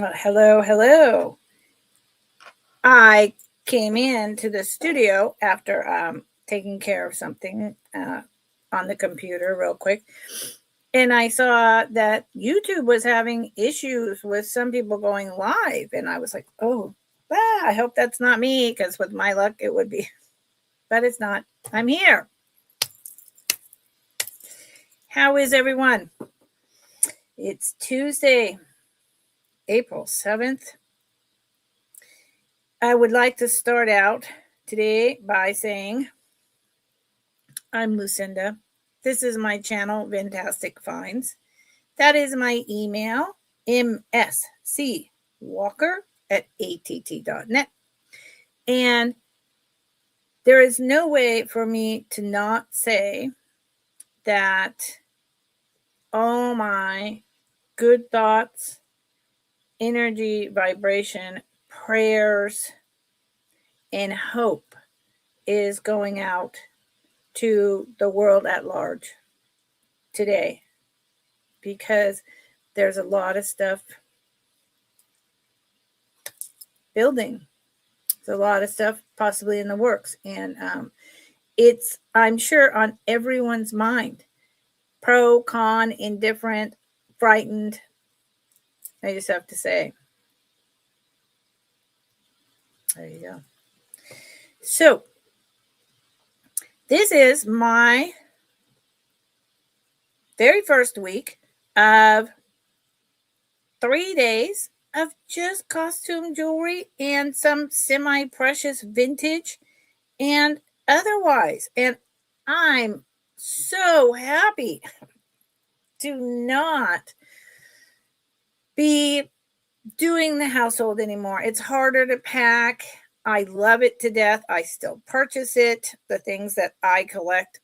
Hello. I came into the studio after taking care of something on the computer real quick. And I saw that YouTube was having issues with some people going live. And I was like, oh, I hope that's not me, because with my luck, it would be. But it's not. I'm here. How is everyone? It's Tuesday, April 7th. I would like to start out today by saying I'm Lucinda. This is my channel, Fantastic Finds. That is my email, mscwalker@att.net. And there is no way for me to not say that all my good thoughts, energy, vibration, prayers, and hope is going out to the world at large today, because there's a lot of stuff building. There's a lot of stuff possibly in the works, and it's, I'm sure, on everyone's mind. Pro, con, indifferent, frightened. I just have to say. There you go. So, this is my very first week of 3 days of just costume jewelry and some semi-precious vintage and otherwise. And I'm so happy to not be doing the household anymore. It's harder to pack. I love it to death. I still purchase it, the things that I collect.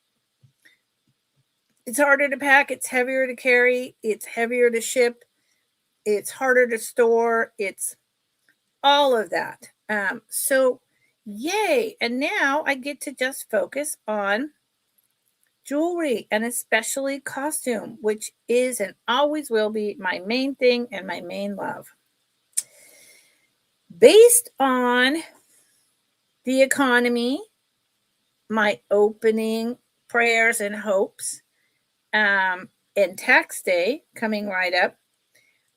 It's harder to pack. It's heavier to carry. It's heavier to ship. It's harder to store. It's all of that. So yay. And now I get to just focus on jewelry, and especially costume, which is and always will be my main thing and my main love. Based on the economy, my opening prayers and hopes, and tax day coming right up,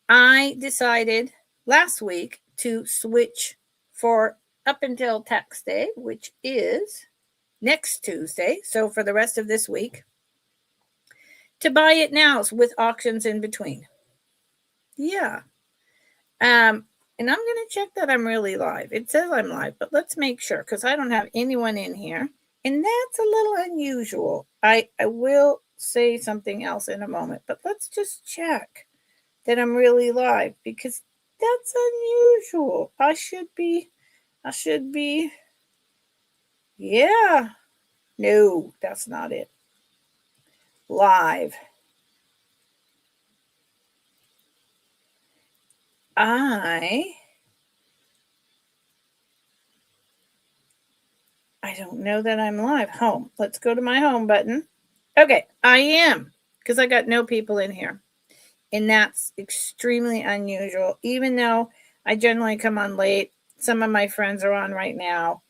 I decided last week to switch for up until tax day, which is next Tuesday. So for the rest of this week, to buy it nows with auctions in between. Yeah. And I'm going to check that I'm really live. It says I'm live, but let's make sure, because I don't have anyone in here. And that's a little unusual. I will say something else in a moment, but let's just check that I'm really live, because that's unusual. I should be. Yeah. No, that's not it. Live. I don't know that I'm live. Home. Let's go to my home button. Okay, I am, because I got no people in here. And that's extremely unusual, even though I generally come on late. Some of my friends are on right now.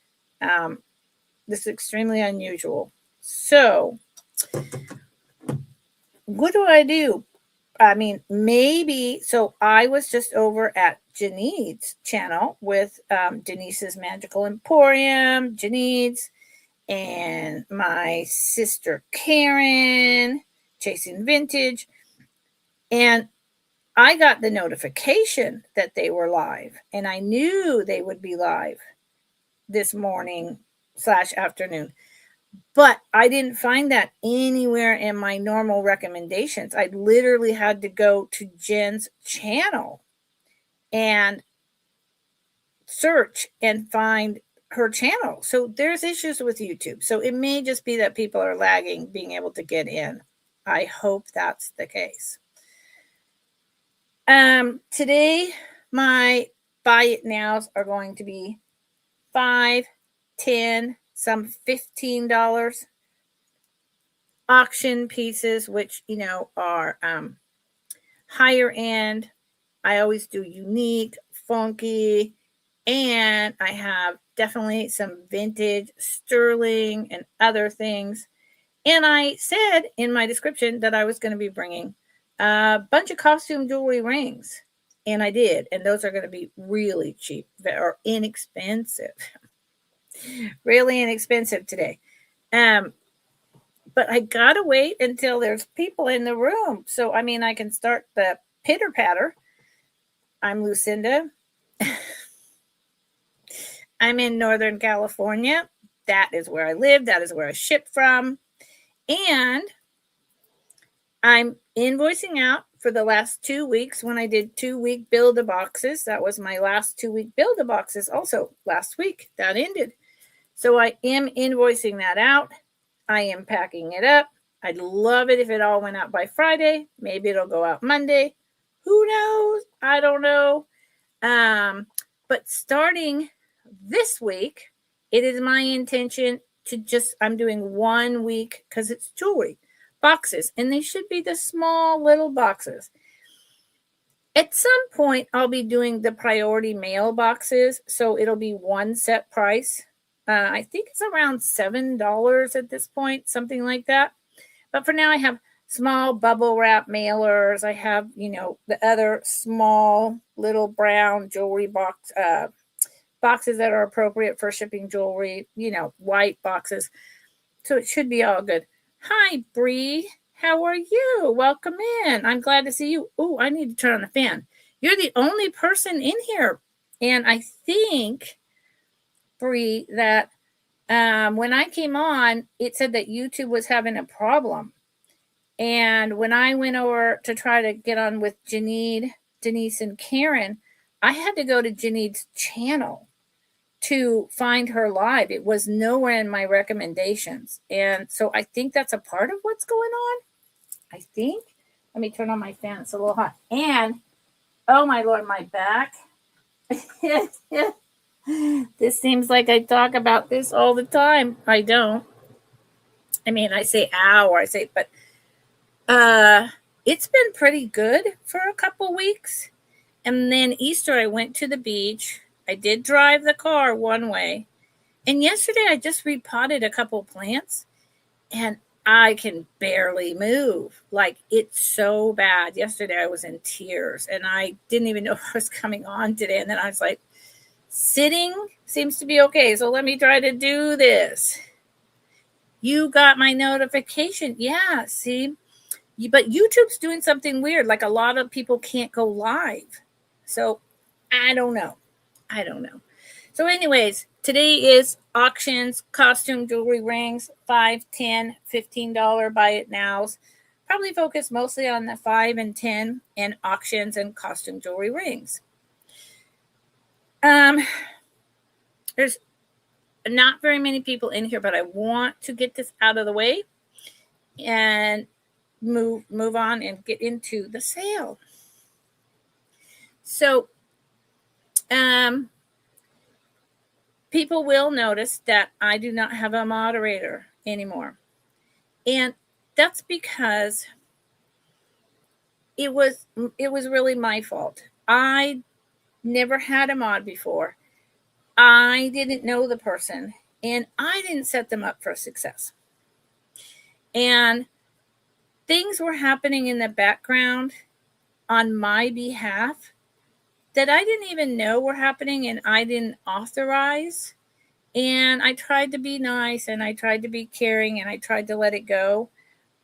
This is extremely unusual. So, what do I do? I mean, maybe, so I was just over at Janine's channel with Denise's Magical Emporium, Janine's, and my sister Karen, Chasing Vintage. And I got the notification that they were live, and I knew they would be live this morning / afternoon. But I didn't find that anywhere in my normal recommendations. I literally had to go to Jen's channel and search and find her channel. So there's issues with YouTube. So it may just be that people are lagging being able to get in. I hope that's the case. Today, my buy it nows are going to be $5, $10, some $15 auction pieces, which, are higher end, I always do unique, funky, and I have definitely some vintage sterling and other things. And I said in my description that I was going to be bringing a bunch of costume jewelry rings. And I did. And those are going to be really cheap or inexpensive. Really inexpensive today. But I got to wait until there's people in the room. So, I mean, I can start the pitter patter. I'm Lucinda. I'm in Northern California. That is where I live. That is where I ship from. And I'm invoicing out for the last 2 weeks when I did 2-week build-a-boxes. That was my last 2-week build-a-boxes also last week. That ended. So I am invoicing that out. I am packing it up. I'd love it if it all went out by Friday. Maybe it'll go out Monday. Who knows? I don't know. But starting this week, it is my intention to I'm doing 1 week because it's jewelry boxes, and they should be the small little boxes. At some point, I'll be doing the priority mail boxes, so it'll be one set price. I think it's around $7 at this point, something like that. But for now, I have small bubble wrap mailers. I have, the other small little brown jewelry boxes that are appropriate for shipping jewelry, white boxes. So it should be all good. Hi, Bree. How are you? Welcome in. I'm glad to see you. Oh, I need to turn on the fan. You're the only person in here. And I think, Bree, that when I came on, it said that YouTube was having a problem. And when I went over to try to get on with Denise, and Karen, I had to go to Janine's channel to find her live. It was nowhere in my recommendations. And so I think that's a part of what's going on. I think. Let me turn on my fan. It's a little hot. And, oh my Lord, my back. This seems like I talk about this all the time. I don't. I mean, I say ow, or but it's been pretty good for a couple weeks. And then Easter, I went to the beach. I did drive the car one way. And yesterday, I just repotted a couple plants. And I can barely move. Like, it's so bad. Yesterday, I was in tears. And I didn't even know I was coming on today. And then I was like, sitting seems to be okay. So let me try to do this. You got my notification. Yeah, see? But YouTube's doing something weird. Like, a lot of people can't go live. So I don't know. So anyways, today is auctions, costume jewelry rings, $5, $10, $15 buy it nows. Probably focus mostly on the 5 and 10 and auctions and costume jewelry rings. There's not very many people in here, but I want to get this out of the way and move on and get into the sale. So, people will notice that I do not have a moderator anymore. And that's because it was really my fault. I never had a mod before. I didn't know the person, and I didn't set them up for success. And things were happening in the background on my behalf that I didn't even know were happening, and I didn't authorize. And I tried to be nice, and I tried to be caring, and I tried to let it go.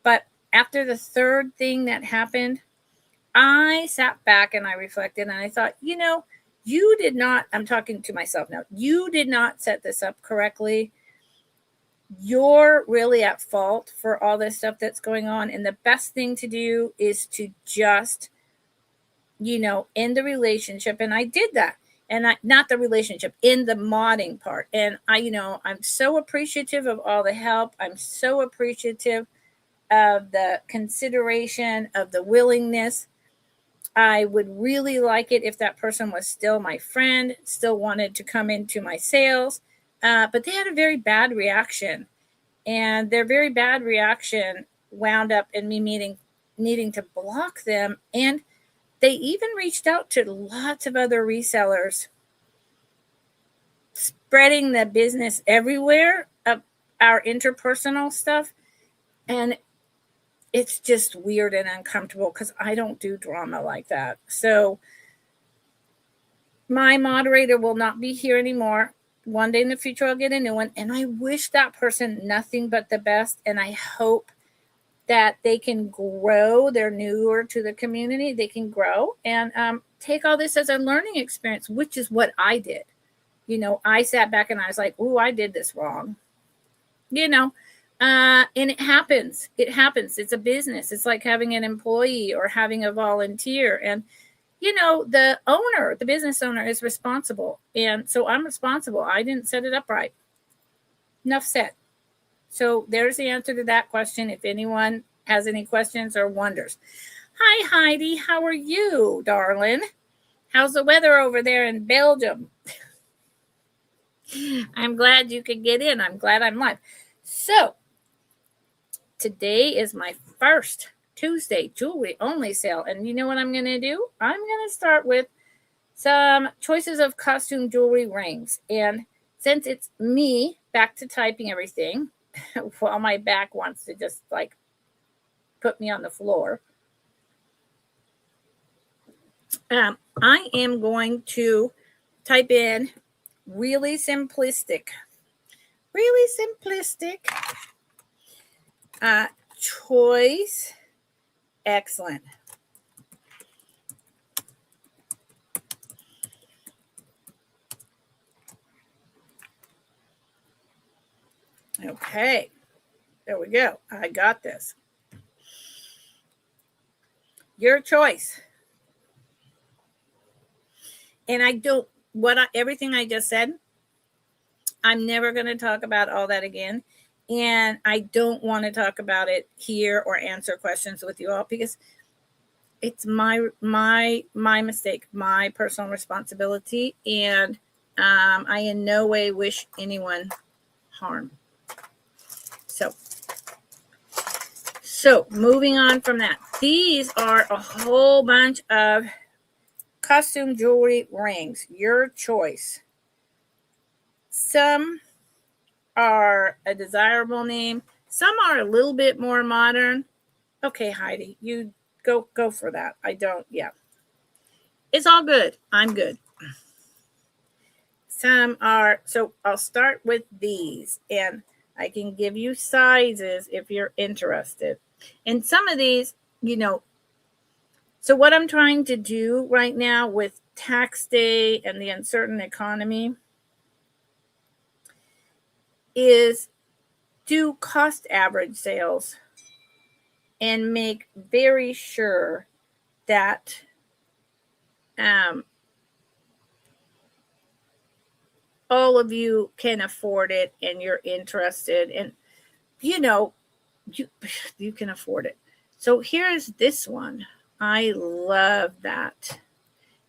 But after the third thing that happened, I sat back and I reflected, and I thought, you did not, I'm talking to myself now, you did not set this up correctly. You're really at fault for all this stuff that's going on. And the best thing to do is to just, end the relationship. And I did that. And not the relationship, in the modding part. And I'm so appreciative of all the help. I'm so appreciative of the consideration, of the willingness. I would really like it if that person was still my friend, still wanted to come into my sales. But they had a very bad reaction. And their very bad reaction wound up in me needing to block them. And They even reached out to lots of other resellers, spreading the business everywhere of our interpersonal stuff. And it's just weird and uncomfortable because I don't do drama like that. So my moderator will not be here anymore. One day in the future, I'll get a new one. And I wish that person nothing but the best. And I hope that they can grow. They're newer to the community. They can grow and take all this as a learning experience, which is what I did. I sat back and I was like, "Ooh, I did this wrong." And it happens. It happens. It's a business. It's like having an employee or having a volunteer. And the business owner is responsible. And so I'm responsible. I didn't set it up right. Enough said. So there's the answer to that question. If anyone has any questions or wonders. Hi, Heidi. How are you, darling? How's the weather over there in Belgium? I'm glad you could get in. I'm glad I'm live. So today is my first Tuesday jewelry only sale. And you know what I'm going to do? I'm going to start with some choices of costume jewelry rings. And since it's me back to typing everything, while my back wants to just like put me on the floor, I am going to type in really simplistic choice. Excellent. Okay, there we go. I got this. Your choice. And everything I just said, I'm never going to talk about all that again. And I don't want to talk about it here or answer questions with you all because it's my mistake, my personal responsibility. And I in no way wish anyone harm. So moving on from that, these are a whole bunch of costume jewelry rings, your choice. Some are a desirable name. Some are a little bit more modern. Okay, Heidi, you go for that. I don't, yeah. It's all good. I'm good. Some are, so I'll start with these and I can give you sizes if you're interested. And some of these, so what I'm trying to do right now with tax day and the uncertain economy is do cost average sales and make very sure that all of you can afford it and you're interested and you can afford it. So here's this one. I love that.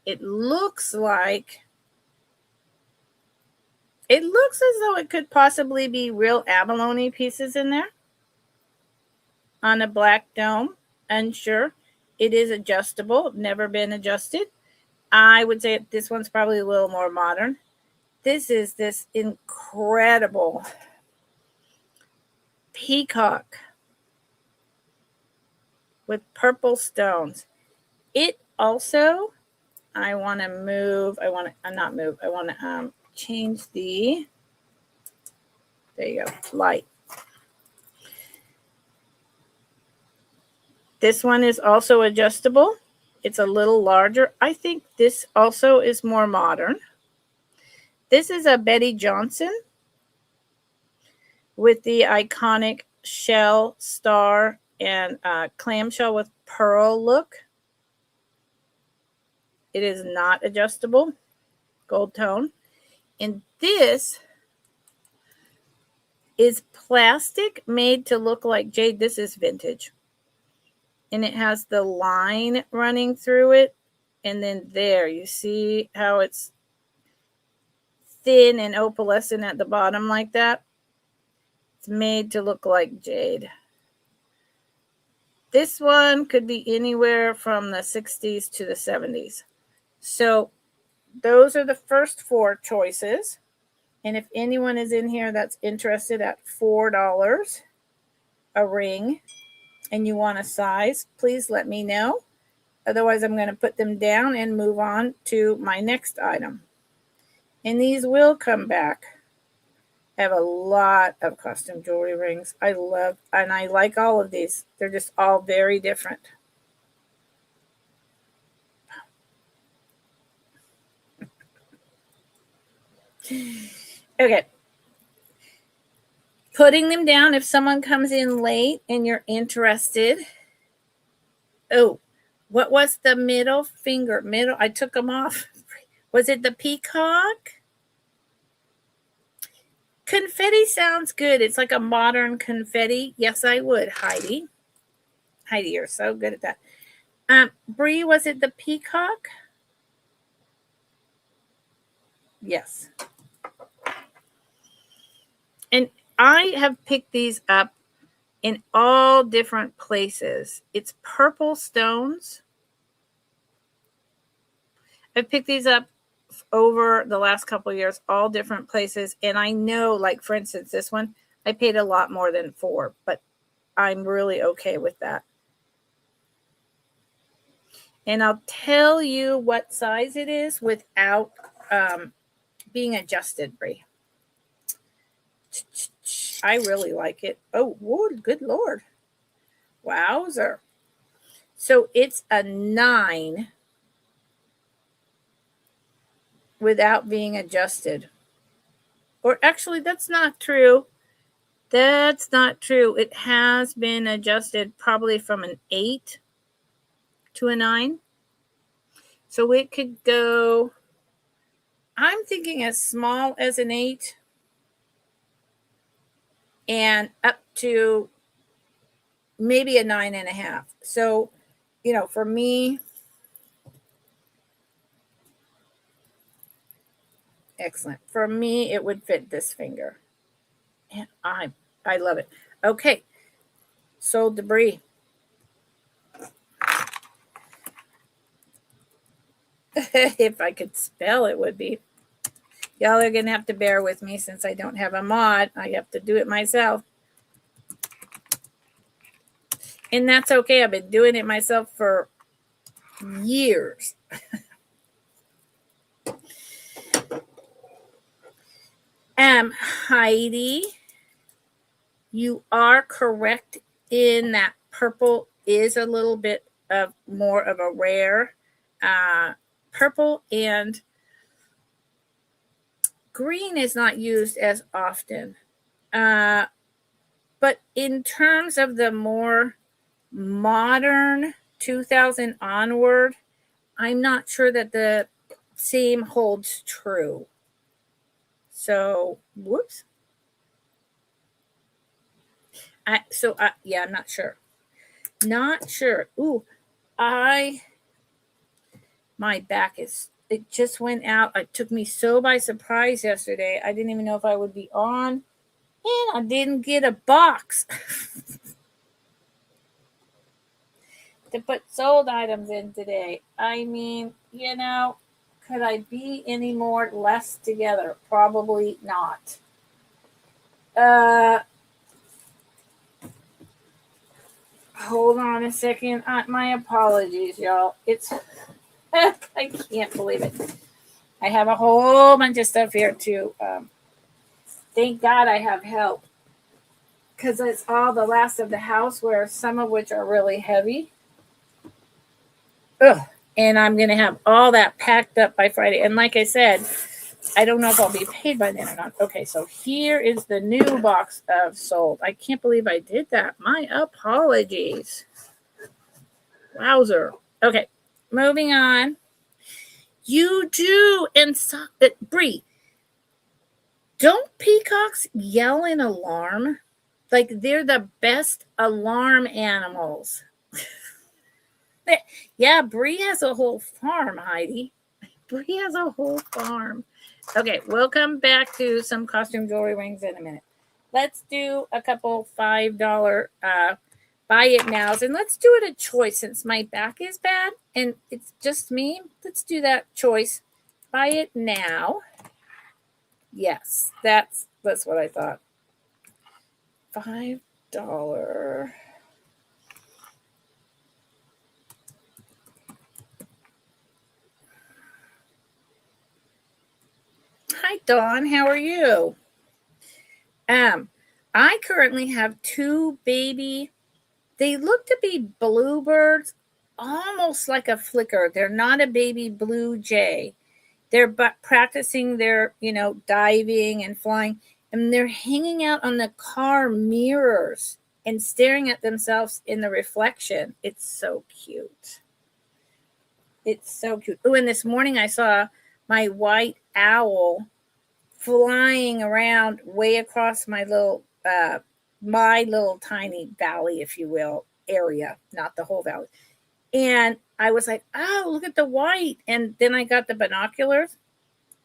It looks as though it could possibly be real abalone pieces in there on a black dome. Unsure. It is adjustable, never been adjusted. I would say this one's probably a little more modern. This is this incredible peacock with purple stones. It also, I want to change the, there you go, light. This one is also adjustable. It's a little larger. I think this also is more modern. This is a Betty Johnson with the iconic shell, star, and clamshell with pearl look. It is not adjustable. Gold tone. And this is plastic made to look like jade. This is vintage. And it has the line running through it. And then there, you see how it's thin and opalescent at the bottom like that? It's made to look like jade. This one could be anywhere from the 60s to the 70s. So those are the first 4 choices. And if anyone is in here that's interested at $4 a ring and you want a size, please let me know. Otherwise, I'm going to put them down and move on to my next item. And these will come back. I have a lot of custom jewelry rings. I love, and I like all of these. They're just all very different. Okay. Putting them down if someone comes in late and you're interested. Oh, what was the middle finger? I took them off. Was it the peacock? Confetti sounds good. It's like a modern confetti. Yes, I would, Heidi. Heidi, you're so good at that. Bree, was it the peacock? Yes. And I have picked these up in all different places. It's purple stones. I've picked these up over the last couple of years, all different places. And I know, like, for instance, this one, I paid a lot more than $4, but I'm really okay with that. And I'll tell you what size it is without being adjusted, Bree. I really like it. Oh, good Lord. Wowzer. So it's a 9 without being adjusted. Or actually, that's not true. That's not true. It has been adjusted probably from an 8 to a 9. So it could go, I'm thinking as small as an 8 and up to maybe a 9.5. So, for me, excellent. For me, it would fit this finger. And I love it. Okay. Sold debris. If I could spell, it would be. Y'all are going to have to bear with me since I don't have a mod. I have to do it myself. And that's okay. I've been doing it myself for years. Heidi, you are correct in that purple is a little bit of more of a rare purple, and green is not used as often. But in terms of the more modern 2000 onward, I'm not sure that the same holds true. So, whoops. Yeah, I'm not sure. Not sure. Ooh, my back it just went out. It took me so by surprise yesterday. I didn't even know if I would be on, and I didn't get a box to put sold items in today. I mean, could I be any more less together? Probably not. Hold on a second. My apologies, y'all. It's I can't believe it. I have a whole bunch of stuff here too. Thank God I have help, because it's all the last of the houseware, some of which are really heavy. Ugh. And I'm going to have all that packed up by Friday. And like I said, I don't know if I'll be paid by then or not. Okay, so here is the new box of sold. I can't believe I did that. My apologies. Wowzer. Okay, moving on. You do, and Bree, don't peacocks yell in alarm? Like they're the best alarm animals. Yeah, Bree has a whole farm, Heidi. Bree has a whole farm. Okay, we'll come back to some costume jewelry rings in a minute. Let's do a couple $5 buy it now. And let's do it a choice since my back is bad and it's just me. Let's do that choice. Buy it now. Yes, that's what I thought. $5. Hi, Dawn. How are you? I currently have 2 baby. They look to be bluebirds, almost like a flicker. They're not a baby blue jay. They're practicing their, diving and flying, and they're hanging out on the car mirrors and staring at themselves in the reflection. It's so cute. It's so cute. Oh, and this morning I saw my white owl flying around way across my little tiny valley, if you will, area, not the whole valley. And I was like, oh, look at the white. And then I got the binoculars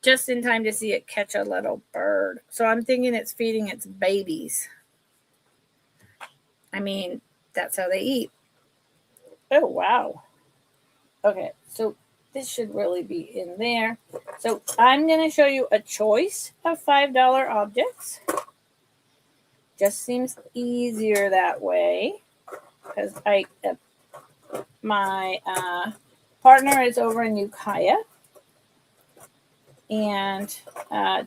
just in time to see it catch a little bird. So I'm thinking it's feeding its babies. I mean, that's how they eat. Oh, wow. Okay, so this should really be in there. So I'm going to show you a choice of $5 objects. Just seems easier that way because my partner is over in Ukiah and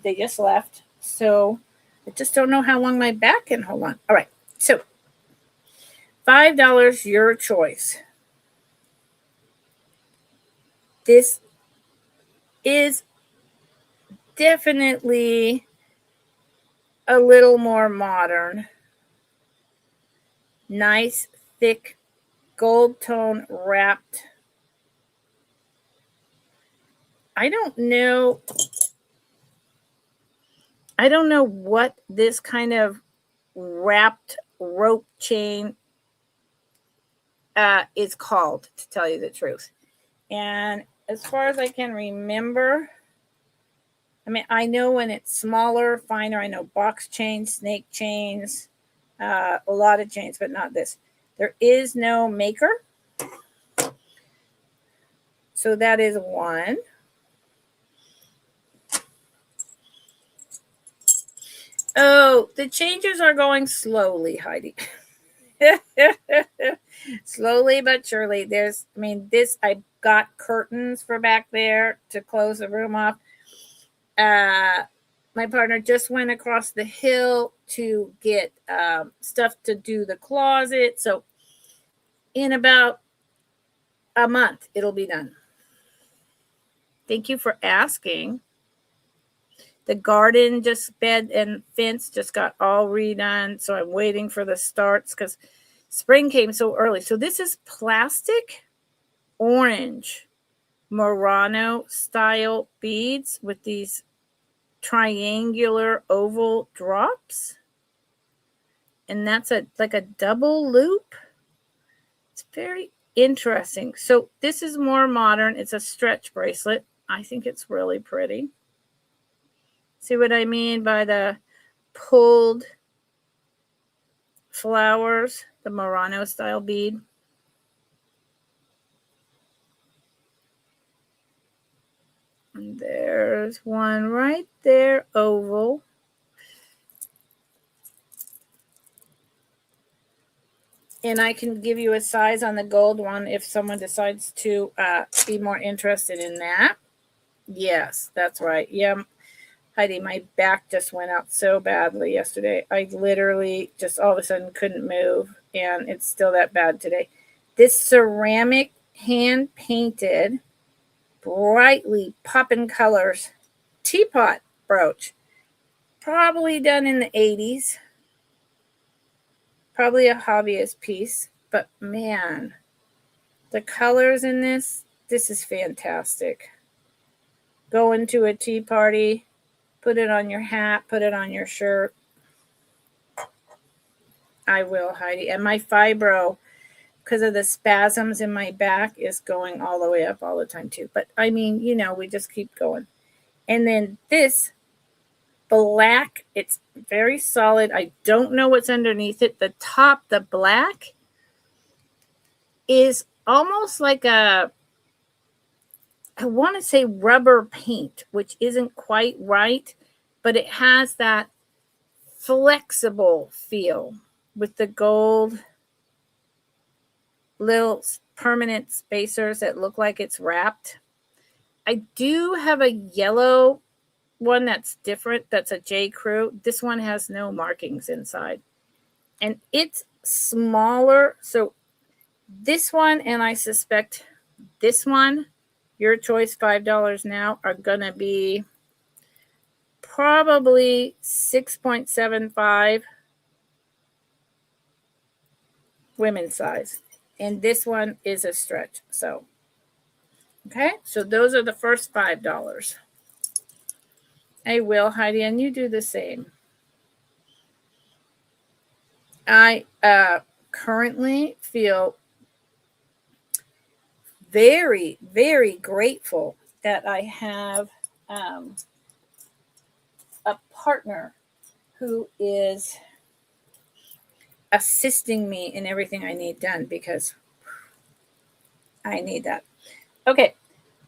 they just left. So I just don't know how long my back can hold on. All right, so $5, your choice. This is definitely a little more modern. Nice, thick, gold tone wrapped. I don't know what this kind of wrapped rope chain is called, to tell you the truth. And as far as I can remember, I mean, I know when it's smaller, finer, I know box chains, snake chains, a lot of chains, but not this. There is no maker. So that is one. Oh, the changes are going slowly, Heidi. Slowly but surely. I got curtains for back there to close the room off. My partner just went across the hill to get stuff to do the closet. So in about a month, it'll be done. Thank you for asking. The garden bed and fence just got all redone. So I'm waiting for the starts because spring came so early. So this is plastic orange Murano style beads with these triangular oval drops. And that's like a double loop. It's very interesting. So this is more modern. It's a stretch bracelet. I think it's really pretty. See what I mean by the pulled flowers, the Murano style bead? And there's one right there, oval. And I can give you a size on the gold one if someone decides to be more interested in that. Yes, that's right. Yeah, Heidi, my back just went out so badly yesterday. I literally just all of a sudden couldn't move, and it's still that bad today. This ceramic hand-painted, brightly popping colors teapot brooch, probably done in the 80s. Probably a hobbyist piece, but man, the colors in this is fantastic. Go into a tea party, put it on your hat, put it on your shirt. I will, Heidi. And my fibro, because of the spasms in my back, is going all the way up all the time too. But I mean, we just keep going. And then this black, it's very solid. I don't know what's underneath it. The top, the black, is almost like I want to say rubber paint, which isn't quite right, but it has that flexible feel with the gold little permanent spacers that look like it's wrapped. I do have a yellow one that's different. That's a J. Crew. This one has no markings inside. And it's smaller. So this one, and I suspect this one, your choice, $5 now, are going to be probably 6.75 women's size. And this one is a stretch. So, okay. So those are the first $5. I will, Heidi, and you do the same. I currently feel very, very grateful that I have a partner who is assisting me in everything I need done, because I need that. Okay,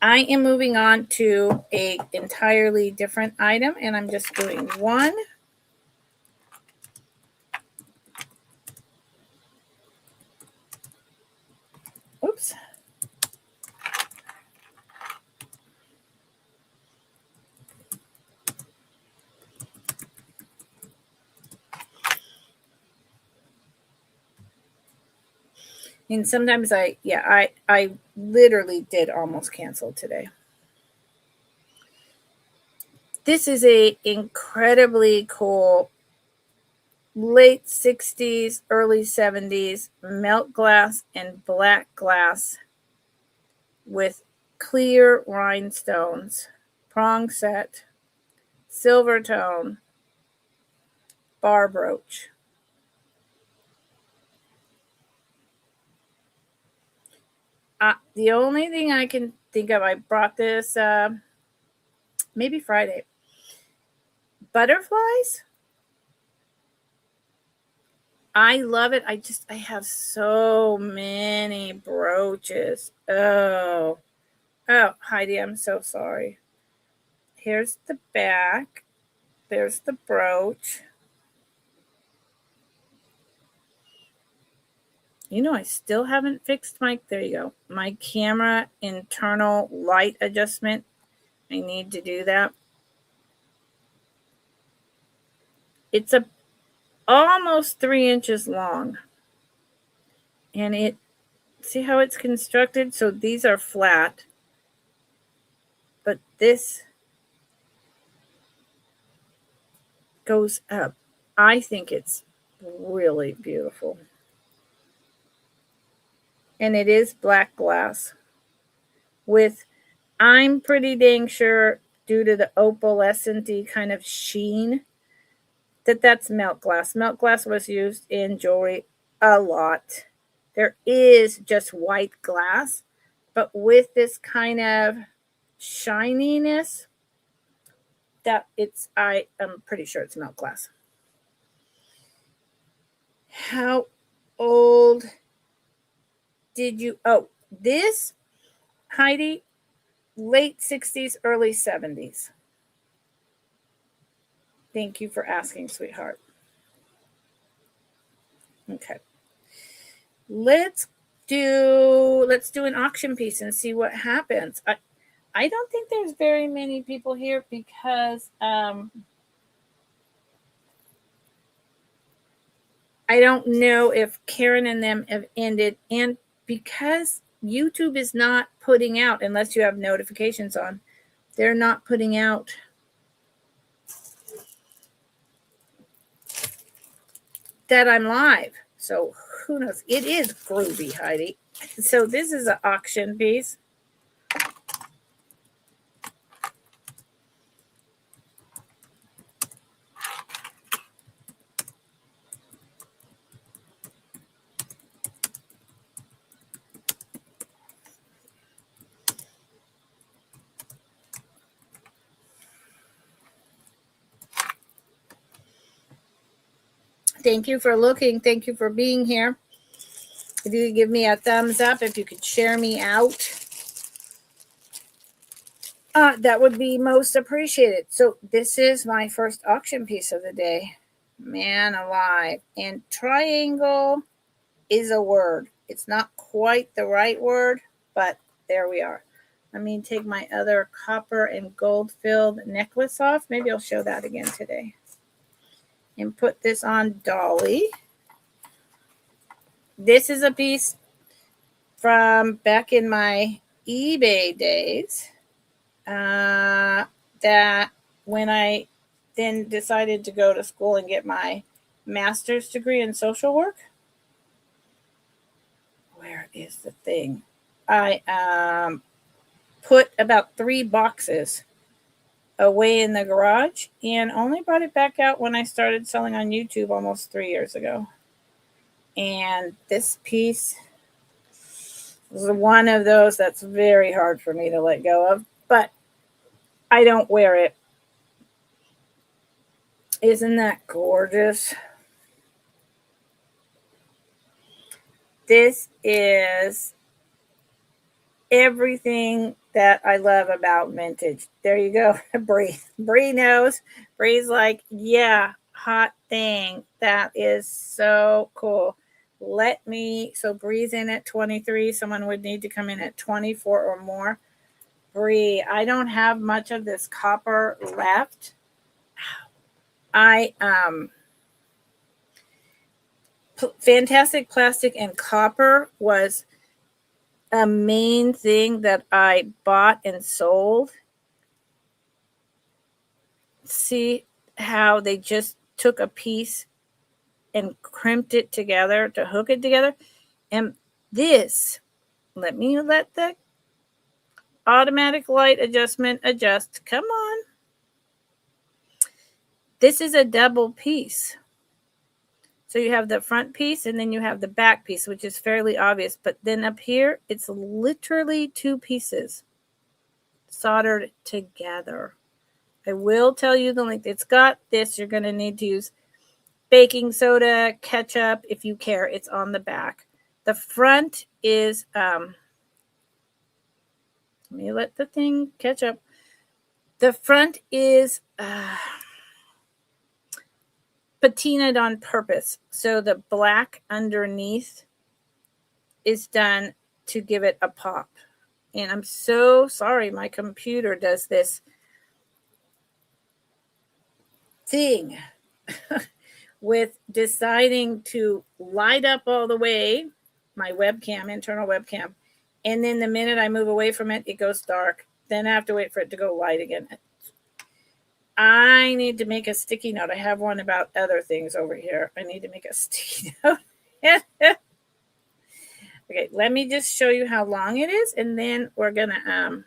I am moving on to a entirely different item, and I'm just doing one. Oops. And sometimes I literally did almost cancel today. This is a incredibly cool late 60s, early 70s melt glass and black glass with clear rhinestones, prong set, silver tone, bar brooch. The only thing I can think of, I brought this maybe Friday. Butterflies. I love it. I have so many brooches. Oh, Heidi, I'm so sorry. Here's the back. There's the brooch. You know, I still haven't fixed there you go. My camera internal light adjustment. I need to do that. It's almost 3 inches long. And see how it's constructed? So these are flat. But this goes up. I think it's really beautiful. And it is black glass with, I'm pretty dang sure, due to the opalescent-y kind of sheen, that's melt glass. Melt glass was used in jewelry a lot. There is just white glass, but with this kind of shininess, I am pretty sure it's melt glass. How old did you? Oh, this, Heidi, late 60s, early 70s. Thank you for asking, sweetheart. Okay. Let's do an auction piece and see what happens. I don't think there's very many people here because I don't know if Karen and them have ended, and because YouTube is not putting out, unless you have notifications on, they're not putting out that I'm live. So who knows? It is groovy, Heidi. So this is an auction piece. Thank you for looking. Thank you for being here. If you could give me a thumbs up, if you could share me out, that would be most appreciated. So this is my first auction piece of the day. Man alive. And triangle is a word. It's not quite the right word, but there we are. Let me take my other copper and gold filled necklace off. Maybe I'll show that again today. And put this on Dolly. This is a piece from back in my eBay days that when I then decided to go to school and get my master's degree in social work. Where is the thing? I put about 3 boxes away in the garage and only brought it back out when I started selling on YouTube almost 3 years ago. And this piece is one of those that's very hard for me to let go of, but I don't wear it. Isn't that gorgeous? This is everything that I love about vintage. There you go, Bree. Bree knows. Bree's like, yeah, hot thing. That is so cool. So Bree's in at 23. Someone would need to come in at 24 or more. Bree, I don't have much of this copper left. Fantastic Plastic and copper was a main thing that I bought and sold. See how they just took a piece and crimped it together to hook it together? And this, let me let the automatic light adjustment adjust. Come on. This is a double piece. So you have the front piece and then you have the back piece, which is fairly obvious. But then up here, it's literally 2 pieces soldered together. I will tell you the length. It's got this. You're going to need to use baking soda, ketchup, if you care. It's on the back. The front is, let me let the thing catch up. The front is patinaed on purpose. So the black underneath is done to give it a pop. And I'm so sorry my computer does this thing with deciding to light up all the way, my webcam, internal webcam. And then the minute I move away from it, it goes dark. Then I have to wait for it to go light again. I need to make a sticky note. I have one about other things over here. I need to make a sticky note. Okay, let me just show you how long it is, and then we're gonna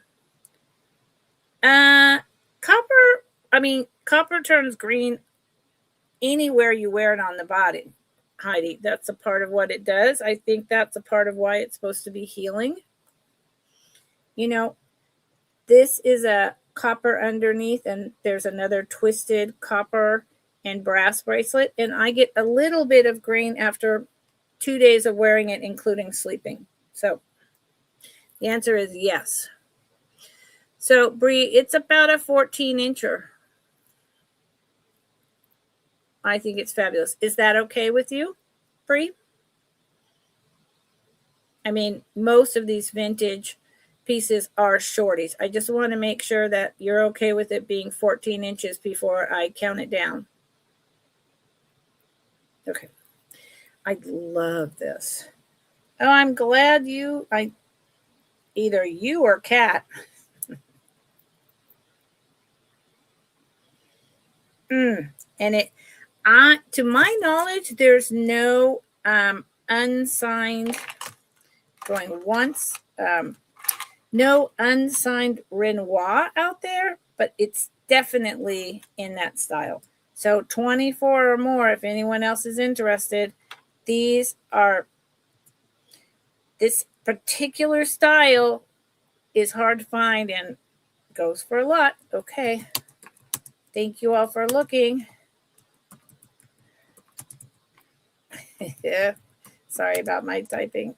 copper turns green anywhere you wear it on the body, Heidi. That's a part of what it does. I think that's a part of why it's supposed to be healing. You know, this is a copper underneath, and there's another twisted copper and brass bracelet, and I get a little bit of green after 2 days of wearing it, including sleeping. So the answer is yes. So Bree, it's about a 14-incher. I think it's fabulous. Is that okay with you, Bree? I mean, most of these vintage pieces are shorties. I just want to make sure that you're okay with it being 14 inches before I count it down. Okay. I love this. Oh, I'm glad either you or Kat. And to my knowledge, there's no unsigned, going once, no unsigned Renoir out there, but it's definitely in that style. So 24 or more, if anyone else is interested, this particular style is hard to find and goes for a lot. Okay. Thank you all for looking. Yeah. Sorry about my typing.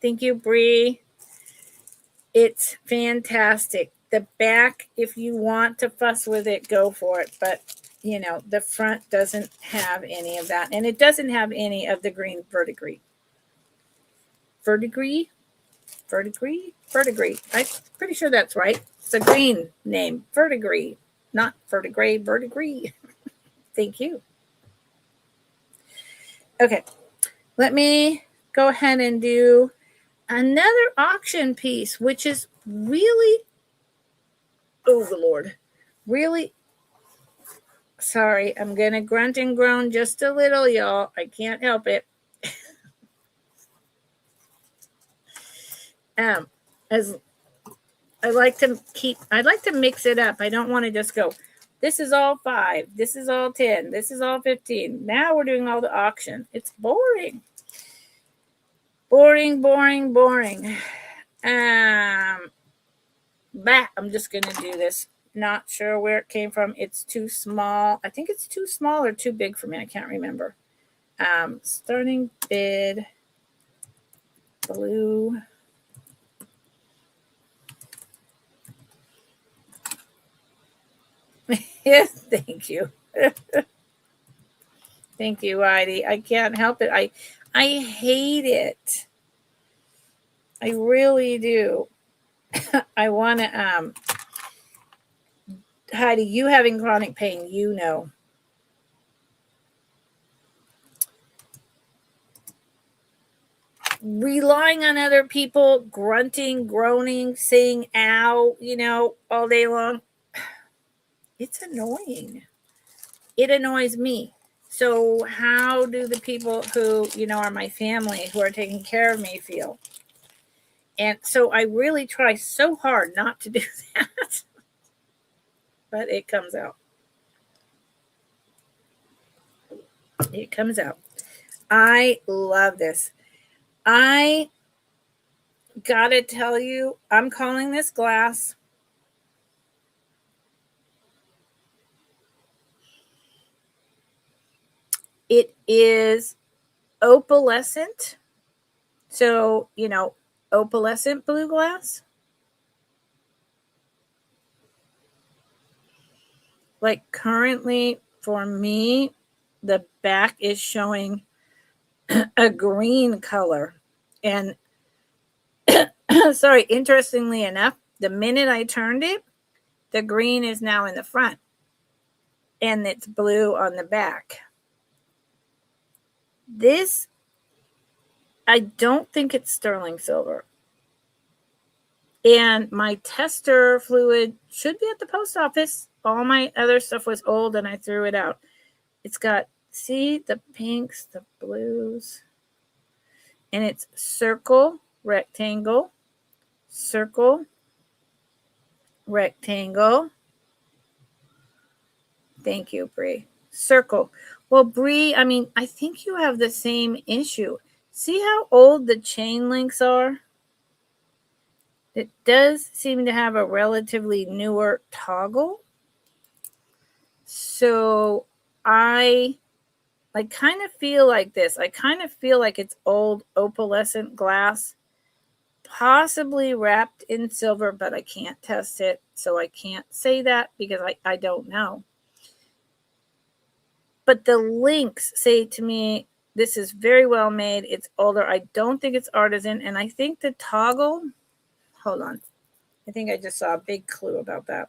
Thank you, Bree. It's fantastic. The back, if you want to fuss with it, go for it. But, the front doesn't have any of that. And it doesn't have any of the green verdigris. Verdigris? I'm pretty sure that's right. It's a green name. Verdigris. Not verdigris, verdigris. Thank you. Okay. Let me go ahead and do another auction piece, which is really, oh Lord, really, sorry, I'm going to grunt and groan just a little, y'all. I can't help it. As I'd like to mix it up. I don't want to just go, this is all 5, this is all 10, this is all 15. Now we're doing all the auction. It's boring. Boring. I'm just going to do this. Not sure where it came from. It's too small. I think it's too small or too big for me. I can't remember. Starting bid, blue. Yes, thank you. Thank you, Heidi. I can't help it. I hate it. I really do. I want to, Heidi, you having chronic pain, relying on other people, grunting, groaning, saying ow, all day long. It's annoying. It annoys me. So how do the people who, are my family, who are taking care of me, feel? And so I really try so hard not to do that. But it comes out. It comes out. I love this. I gotta tell you, I'm calling this glass it is opalescent. So, opalescent blue glass. Like currently for me, the back is showing a green color. And sorry, interestingly enough, the minute I turned it, the green is now in the front. And it's blue on the back. This, I don't think it's sterling silver. And my tester fluid should be at the post office. All my other stuff was old and I threw it out. It's got, see, the pinks, the blues. And it's circle, rectangle, circle, rectangle. Thank you, Bree. Circle. Well, Bree, I think you have the same issue. See how old the chain links are? It does seem to have a relatively newer toggle. So I kind of feel like this. I kind of feel like it's old opalescent glass, possibly wrapped in silver, but I can't test it. So I can't say that because I don't know. But the links say to me, this is very well made. It's older. I don't think it's artisan. And I think the toggle, hold on. I think I just saw a big clue about that.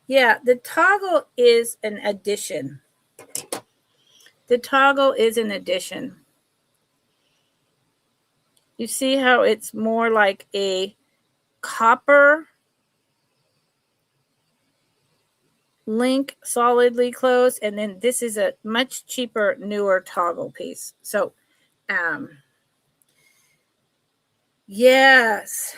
Yeah, the toggle is an addition. The toggle is an addition. You see how it's more like a copper link solidly closed, and then this is a much cheaper, newer toggle piece. So, yes.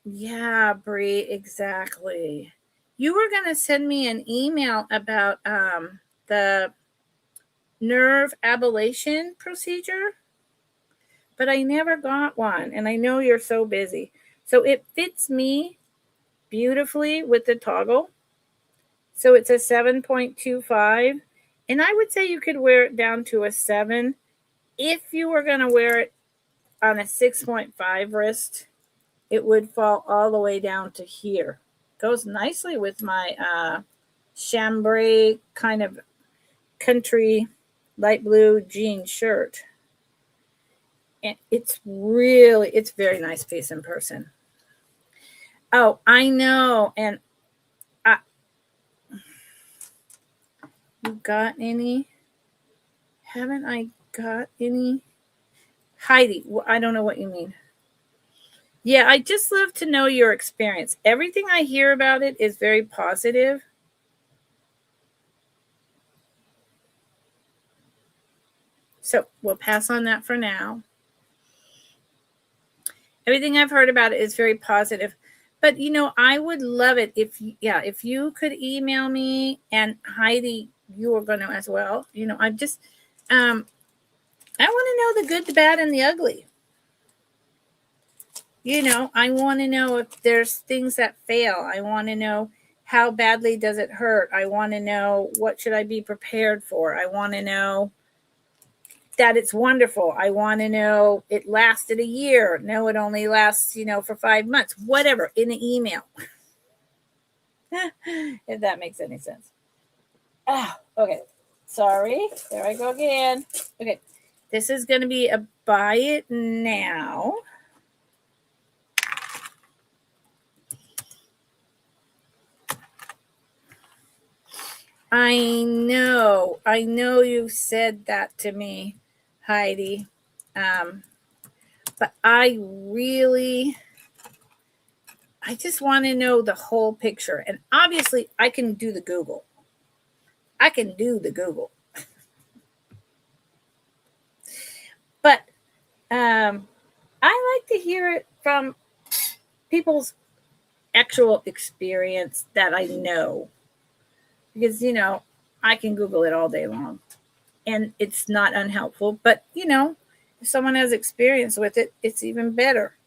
Yeah, Bree, exactly. You were going to send me an email about the nerve ablation procedure, but I never got one, and I know you're so busy. So it fits me beautifully with the toggle. So it's a 7.25. And I would say you could wear it down to a 7 if you were going to wear it on a 6.5 wrist. It would fall all the way down to here. Goes nicely with my chambray kind of country light blue jean shirt. And it's very nice piece in person. Oh, I know. And you got any? Haven't I got any? Heidi, I don't know what you mean. Yeah, I just love to know your experience. Everything I hear about it is very positive. So we'll pass on that for now. Everything I've heard about it is very positive. But, I would love it if you could email me, and Heidi, you are going to as well. I'm just, I want to know the good, the bad, and the ugly. I want to know if there's things that fail. I want to know how badly does it hurt. I want to know what should I be prepared for. I want to know that it's wonderful. I want to know it lasted a year. No, it only lasts, for 5 months. Whatever, in an email. If that makes any sense. Okay. Sorry. There I go again. Okay. This is going to be a buy it now. I know you said that to me, Heidi. But I just want to know the whole picture. And obviously, I can do the Google. But I like to hear it from people's actual experience that I know. Because, I can Google it all day long. And it's not unhelpful. But, if someone has experience with it, it's even better.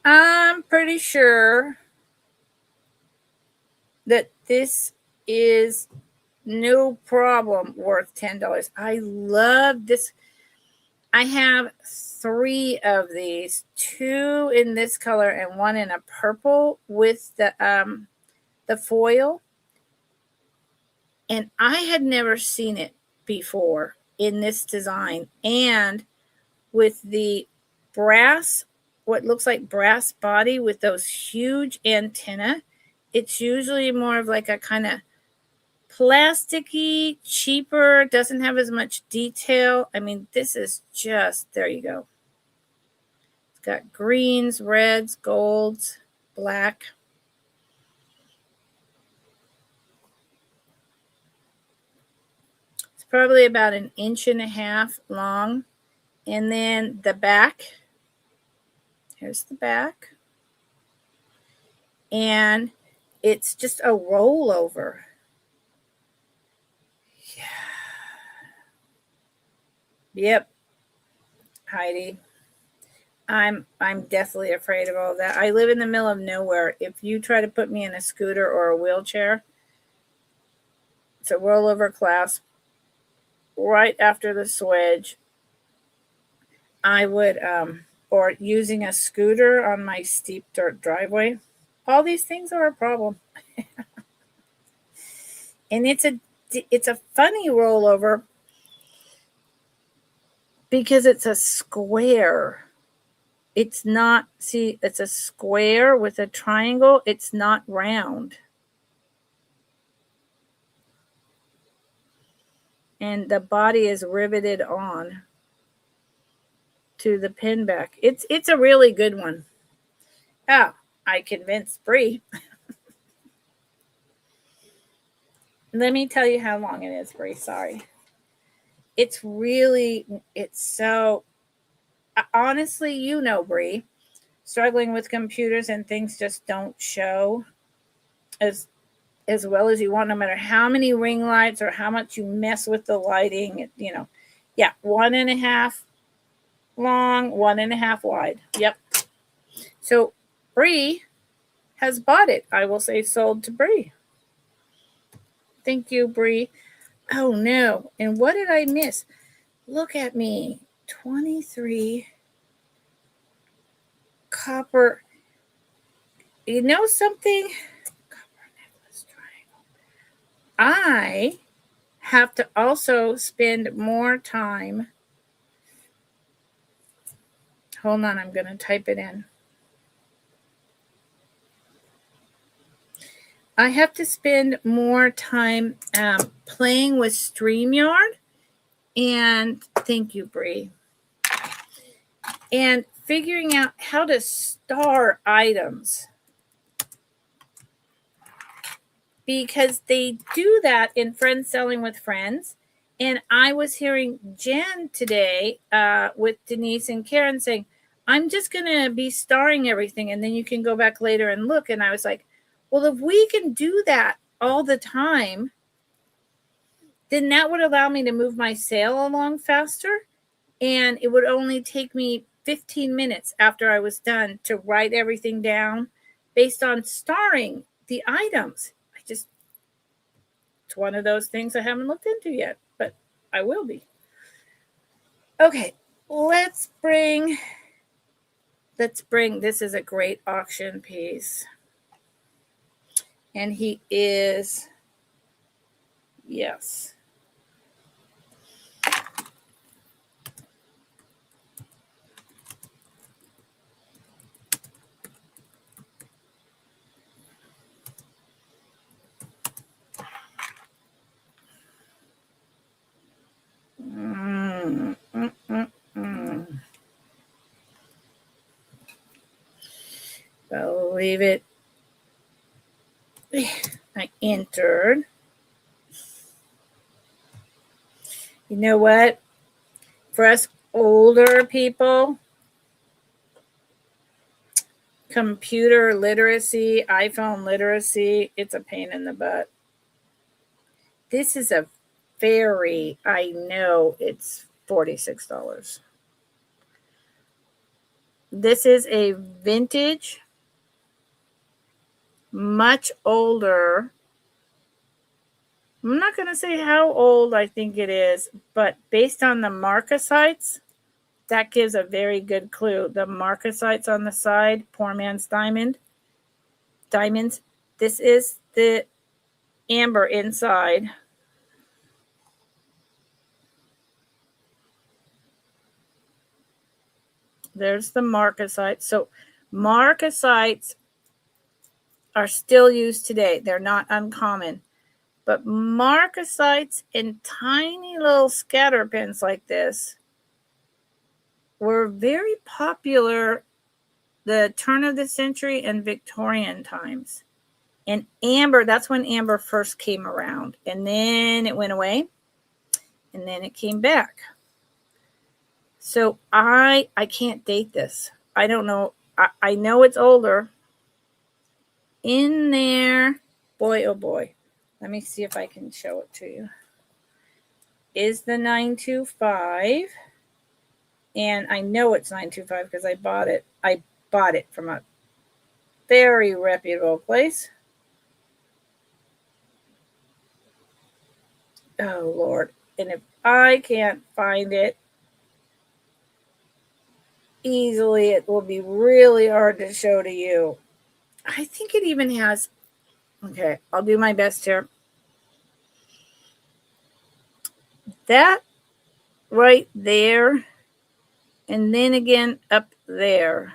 I'm pretty sure that this is no problem worth $10. I love this. I have 3 of these, 2 in this color and 1 in a purple with the foil. And I had never seen it before in this design. And with the brass, what looks like brass body with those huge antenna, it's usually more of like a kind of plasticky, cheaper, doesn't have as much detail. I mean, this is just, there you go. It's got greens, reds, golds, black. It's probably about 1.5 inches long. And then the back, here's the back. And it's just a rollover. Yeah. Yep. Heidi, I'm deathly afraid of all that. I live in the middle of nowhere. If you try to put me in a scooter or a wheelchair, it's a rollover clasp right after the swedge. I would, or using a scooter on my steep dirt driveway. All these things are a problem. And it's a funny rollover because it's a square. It's not, see, it's a square with a triangle. It's not round. And the body is riveted on to the pin back. It's a really good one. Oh, I convinced Bree. Let me tell you how long it is, Bree. Sorry. It's so, honestly, Bree, struggling with computers and things just don't show as well as you want, no matter how many ring lights or how much you mess with the lighting, Yeah, 1.5 long, 1.5 wide. Yep. So Bree has bought it. I will say sold to Bree. Thank you, Bree. Oh no. And what did I miss? Look at me. 23 copper. You know something? Copper necklace triangle. I have to also spend more time. Hold on, I'm going to type it in. I have to spend more time playing with StreamYard. And thank you, Bree. And figuring out how to star items. Because they do that in Friends Selling with Friends. And I was hearing Jen today with Denise and Karen saying, I'm just going to be starring everything. And then you can go back later and look. And I was like, well, if we can do that all the time, then that would allow me to move my sale along faster. And it would only take me 15 minutes after I was done to write everything down based on starring the items. It's one of those things I haven't looked into yet, but I will be. Okay, let's bring, this is a great auction piece. And he is, yes. Believe it. I entered. You know what? For us older people, computer literacy, iPhone literacy, it's a pain in the butt. This is a very, I know it's $46. This is a vintage, much older. I'm not going to say how old I think it is, but based on the marcasites, that gives a very good clue. The marcasites on the side, poor man's diamonds. This is the amber inside. There's the marcasites. So marcasites are still used today. They're not uncommon. But marcasites and tiny little scatter pins like this were very popular the turn of the century and Victorian times. And amber, that's when amber first came around. And then it went away. And then it came back. So I can't date this. I don't know. I know it's older. In there, boy, oh boy. Let me see if I can show it to you. Is the 925. And I know it's 925 because I bought it. I bought it from a very reputable place. Oh, Lord. And if I can't find it easily, it will be really hard to show to you. I think it even has, okay, I'll do my best here. That right there, and then again up there,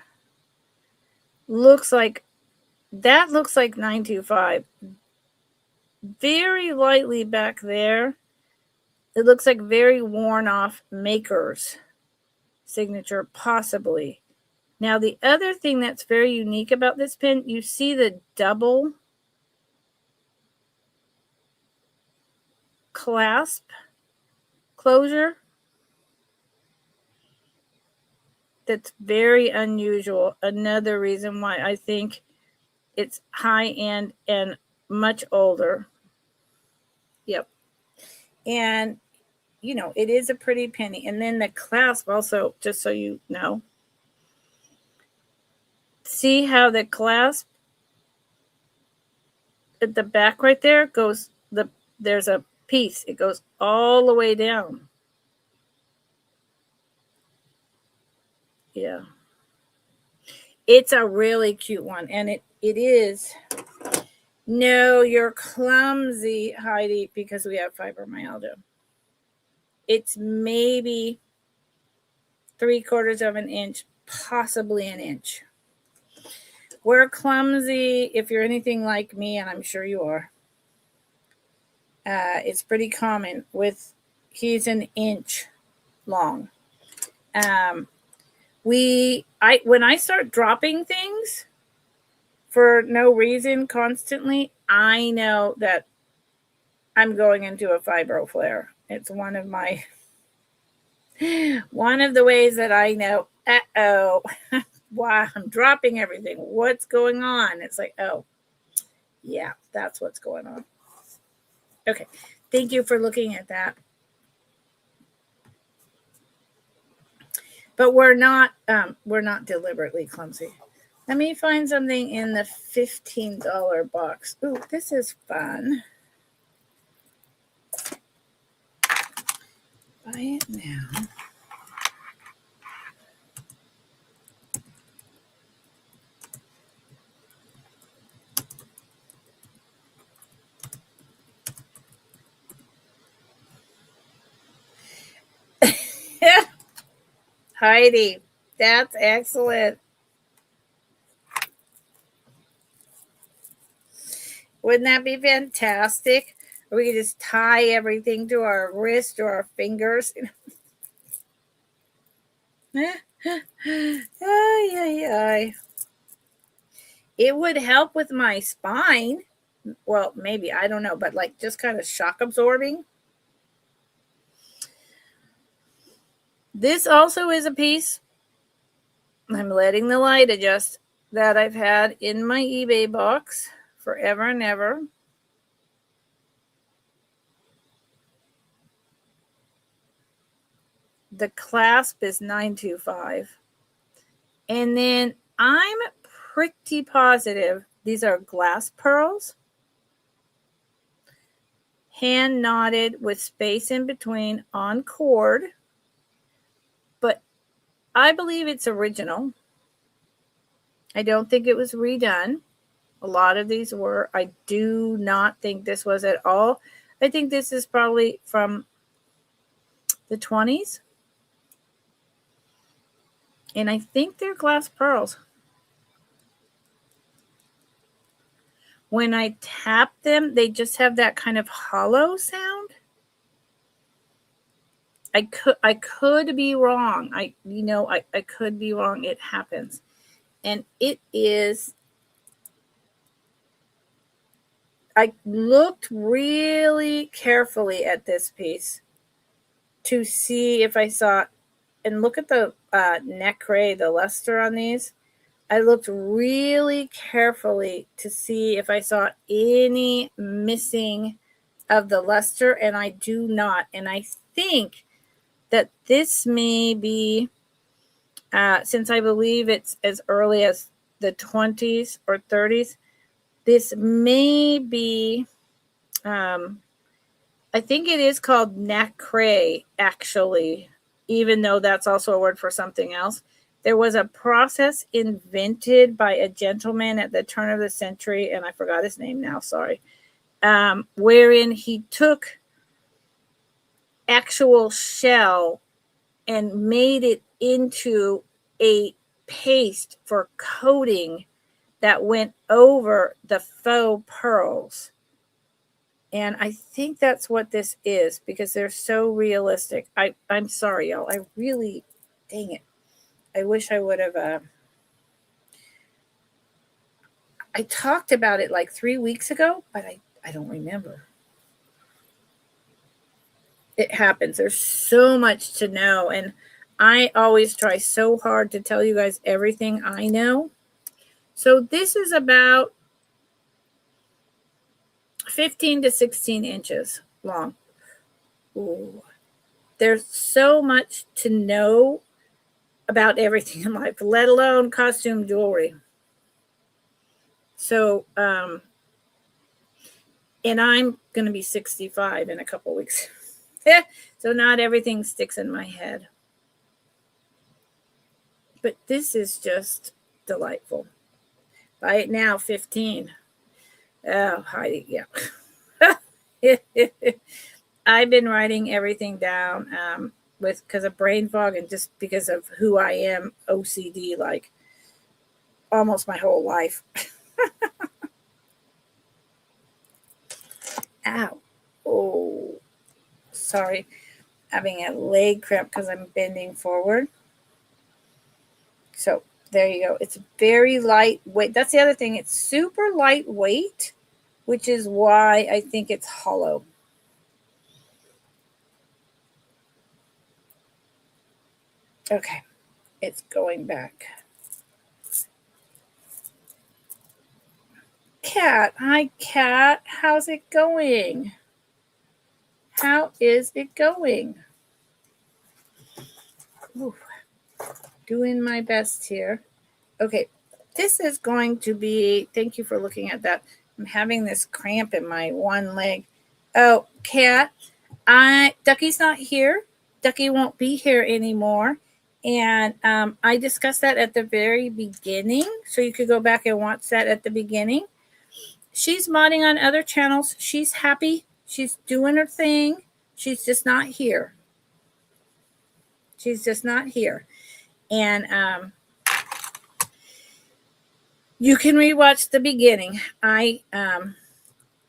looks like, that looks like 925. Very lightly back there, it looks like very worn off maker's signature, possibly. Now, the other thing that's very unique about this pin, you see the double clasp closure. That's very unusual. Another reason why I think it's high end and much older. Yep. And you know, it is a pretty penny. And then the clasp also, just so you know, see how the clasp at the back right there goes, there's a piece, it goes all the way down. Yeah, it's a really cute one, and it is. No, you're clumsy, Heidi, because we have fibromyalgia. It's maybe 3/4 of an inch, possibly an inch. We're clumsy if you're anything like me, and I'm sure you are. It's pretty common with, he's an inch long. When I start dropping things for no reason constantly, I know that I'm going into a fibro flare. It's one of the ways that I know, wow, I'm dropping everything. What's going on? It's like, oh, yeah, that's what's going on. Okay. Thank you for looking at that. But we're not deliberately clumsy. Let me find something in the $15 box. Ooh, this is fun. Buy it now. Heidi, that's excellent. Wouldn't that be fantastic? Or we could just tie everything to our wrist or our fingers. Ay. It would help with my spine. Well, maybe, I don't know, but like just kind of shock absorbing. This also is a piece, I'm letting the light adjust, that I've had in my eBay box forever and ever. The clasp is 925. And then I'm pretty positive these are glass pearls, hand knotted with space in between on cord. But I believe it's original. I don't think it was redone. A lot of these were. I do not think this was at all. I think this is probably from the 20s. And I think they're glass pearls. When I tap them, they just have that kind of hollow sound. I could be wrong. I could be wrong. It happens. And it is, I looked really carefully at this piece to see if I saw, and look at the nacre, the luster on these. I looked really carefully to see if I saw any missing of the luster, and I do not. And I think that this may be, since I believe it's as early as the 20s or 30s, this may be, I think it is called nacre, actually, even though that's also a word for something else. There was a process invented by a gentleman at the turn of the century, and I forgot his name now, sorry, wherein he took actual shell and made it into a paste for coating that went over the faux pearls. And I think that's what this is, because they're so realistic. I'm sorry, y'all. I really, dang it. I wish I would have. I talked about it like 3 weeks ago, but I don't remember. It happens. There's so much to know. And I always try so hard to tell you guys everything I know. So this is about 15 to 16 inches long. Ooh. There's so much to know about everything in life, let alone costume jewelry. So, and I'm going to be 65 in a couple weeks. So not everything sticks in my head. But this is just delightful. Buy it now, 15. Oh, Heidi, yeah. I've been writing everything down because of brain fog and just because of who I am, OCD, like almost my whole life. Ow. Oh, sorry. Having a leg cramp because I'm bending forward. So there you go. It's very lightweight. That's the other thing. It's super lightweight, which is why I think it's hollow. Okay, it's going back. Cat, hi Cat. How's it going? How is it going? Ooh, doing my best here. Okay, this is going to be, thank you for looking at that. I'm having this cramp in my one leg. Oh, Cat, Ducky's not here. Ducky won't be here anymore. And I discussed that at the very beginning. So you could go back and watch that at the beginning. She's modding on other channels. She's happy. She's doing her thing. She's just not here. She's just not here. And you can rewatch the beginning.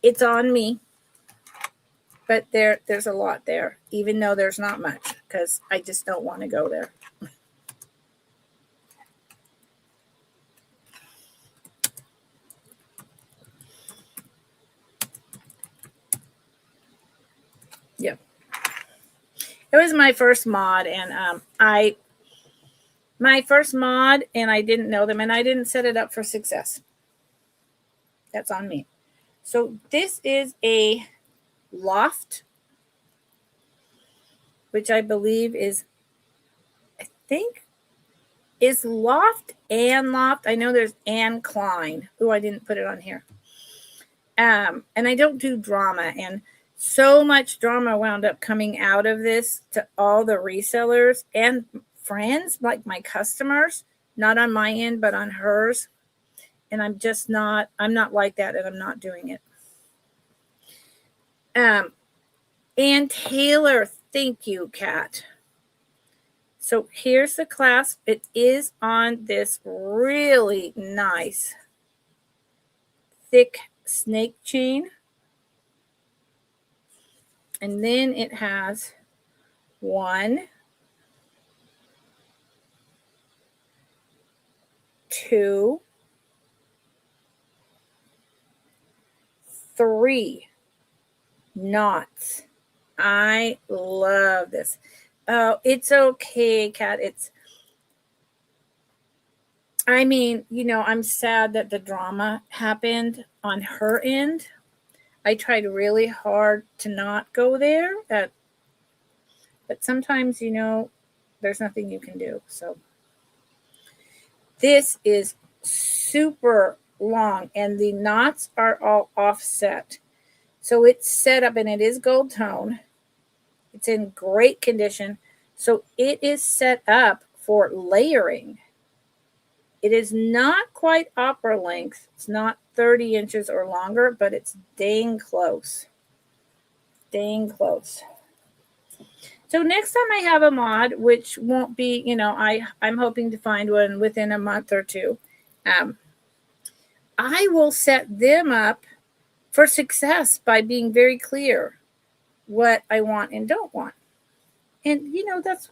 It's on me. But there's a lot there, even though there's not much, because I just don't want to go there. Yep. It was my first mod, and I didn't know them, and I didn't set it up for success. That's on me. So this is a loft, which I believe is loft and loft. I know there's Anne Klein. Oh, I didn't put it on here. And I don't do drama, and so much drama wound up coming out of this to all the resellers and friends, like my customers, not on my end, but on hers. And I'm not like that, and I'm not doing it. Ann Taylor, thank you, Kat. So here's the clasp. It is on this really nice, thick snake chain. And then it has 1, 2, 3 knots. I love this. Oh, it's okay, Kat. I'm sad that the drama happened on her end. I tried really hard to not go there, but sometimes, there's nothing you can do. So this is super long, and the knots are all offset. So it's set up, and it is gold tone. It's in great condition. So it is set up for layering. It is not quite opera length. It's not 30 inches or longer, but it's dang close. Dang close. So next time I have a mod, which won't be, I'm hoping to find one within a month or two, I will set them up for success by being very clear what I want and don't want. And, that's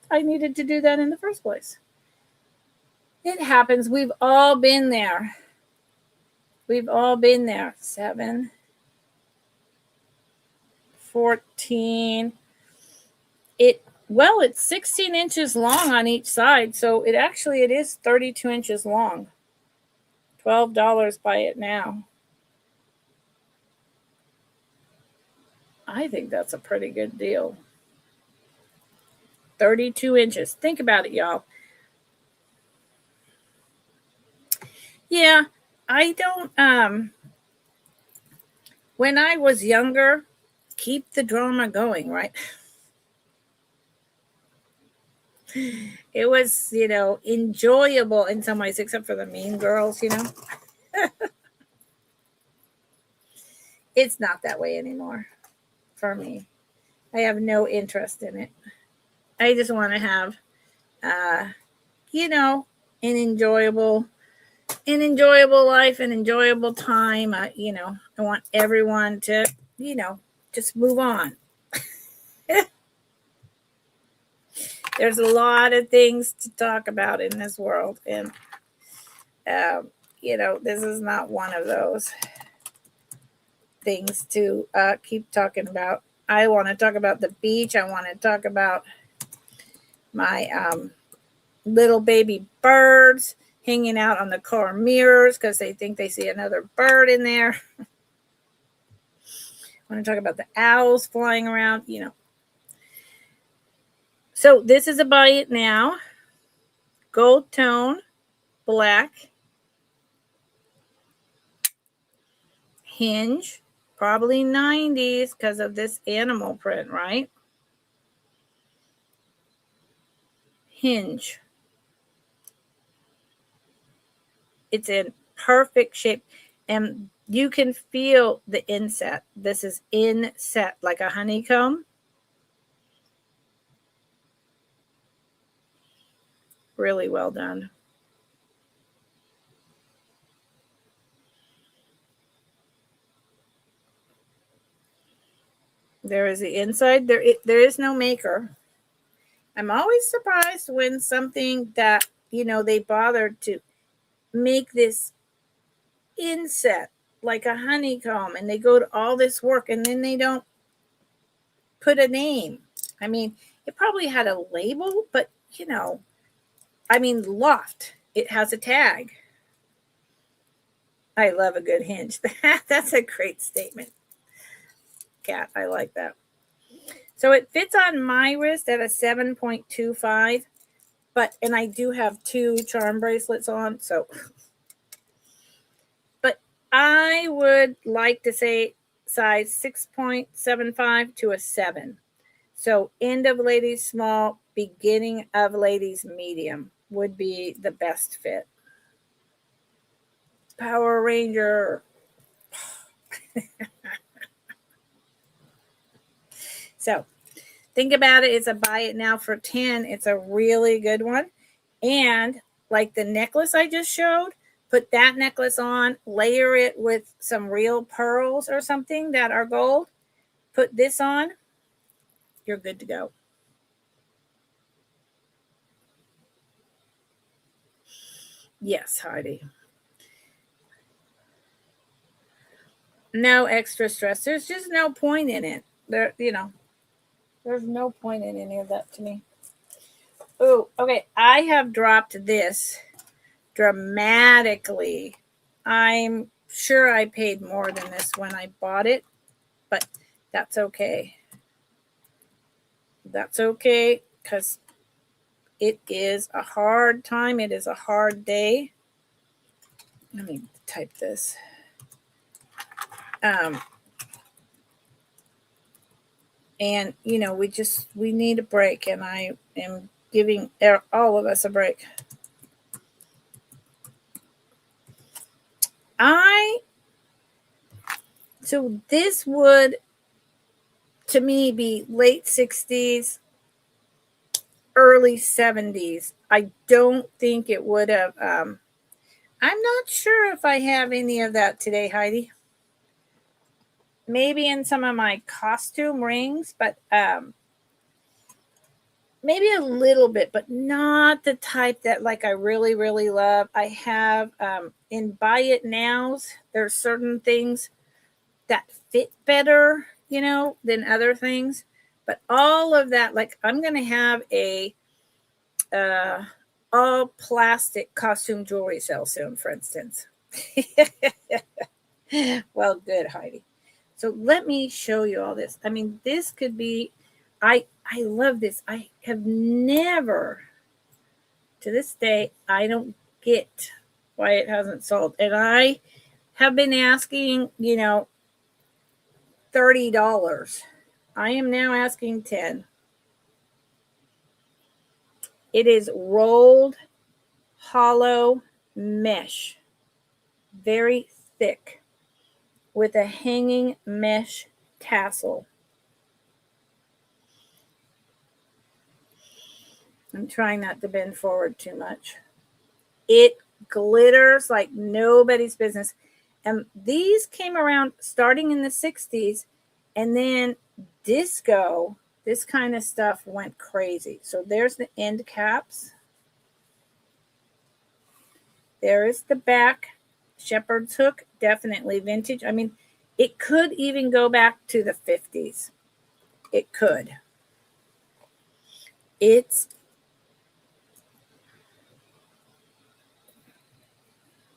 I needed to do that in the first place. It happens. We've all been there. 7, 14. It's 16 inches long on each side. So it is 32 inches long. $12, buy it now. I think that's a pretty good deal. 32 inches. Think about it, y'all. Yeah, I don't, when I was younger, keep the drama going, right? It was, enjoyable in some ways, except for the mean girls, It's not that way anymore for me. I have no interest in it. I just want to have, uh, an enjoyable life, an enjoyable time. I want everyone to, just move on. There's a lot of things to talk about in this world, and this is not one of those things to keep talking about. I want to talk about the beach. I want to talk about my little baby birds hanging out on the car mirrors because they think they see another bird in there. I want to talk about the owls flying around, So this is a buy it now. Gold tone, black. Hinge, probably 90s because of this animal print, right? Hinge. It's in perfect shape. And you can feel the inset. This is inset like a honeycomb. Really well done. There is the inside. There is no maker. I'm always surprised when something that, they bothered to make this inset like a honeycomb and they go to all this work and then they don't put a name. I mean, it probably had a label, but Loft. It has a tag. I love a good hinge. That's a great statement. Cat, I like that. So it fits on my wrist at a 7.25, and I do have 2 charm bracelets on, but I would like to say size 6.75 to a 7. So end of ladies small, beginning of ladies medium would be the best fit. Power Ranger. So think about it. It's a buy it now for 10. It's a really good one. And like the necklace I just showed, put that necklace on, layer it with some real pearls or something that are gold. Put this on. You're good to go. Yes, Heidi. No extra stress. There's just no point in it. There's no point in any of that to me. Oh, okay. I have dropped this dramatically. I'm sure I paid more than this when I bought it, but that's okay. That's okay because it is a hard time. It is a hard day. Let me type this. And we need a break, and I am giving all of us a break. So this would, to me, be late 60s, early 70s. I don't think it would have. I'm not sure if I have any of that today, Heidi. Maybe in some of my costume rings, but maybe a little bit, but not the type that like I really, really love. I have in buy it nows, there's certain things that fit better, than other things. But all of that, like I'm going to have a all plastic costume jewelry sale soon, for instance. Well, good, Heidi. So let me show you all this. I mean, this could be, I I love this. I have never, to this day, I don't get why it hasn't sold. And I have been asking, $30. I am now asking 10. It is rolled hollow mesh, very thick, with a hanging mesh tassel. I'm trying not to bend forward too much. It glitters like nobody's business. And these came around starting in the 60s, and then disco, this kind of stuff went crazy. So there's the end caps. There is the back. Shepherd's hook, definitely vintage. I mean, it could even go back to the 50s. It could.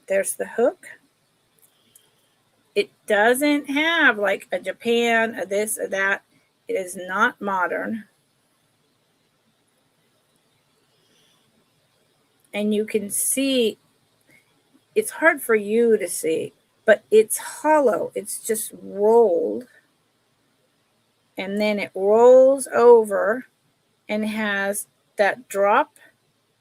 There's the hook. It doesn't have like a Japan, a this, a that. It is not modern. And you can see, it's hard for you to see, but it's hollow. It's just rolled. And then it rolls over and has that drop,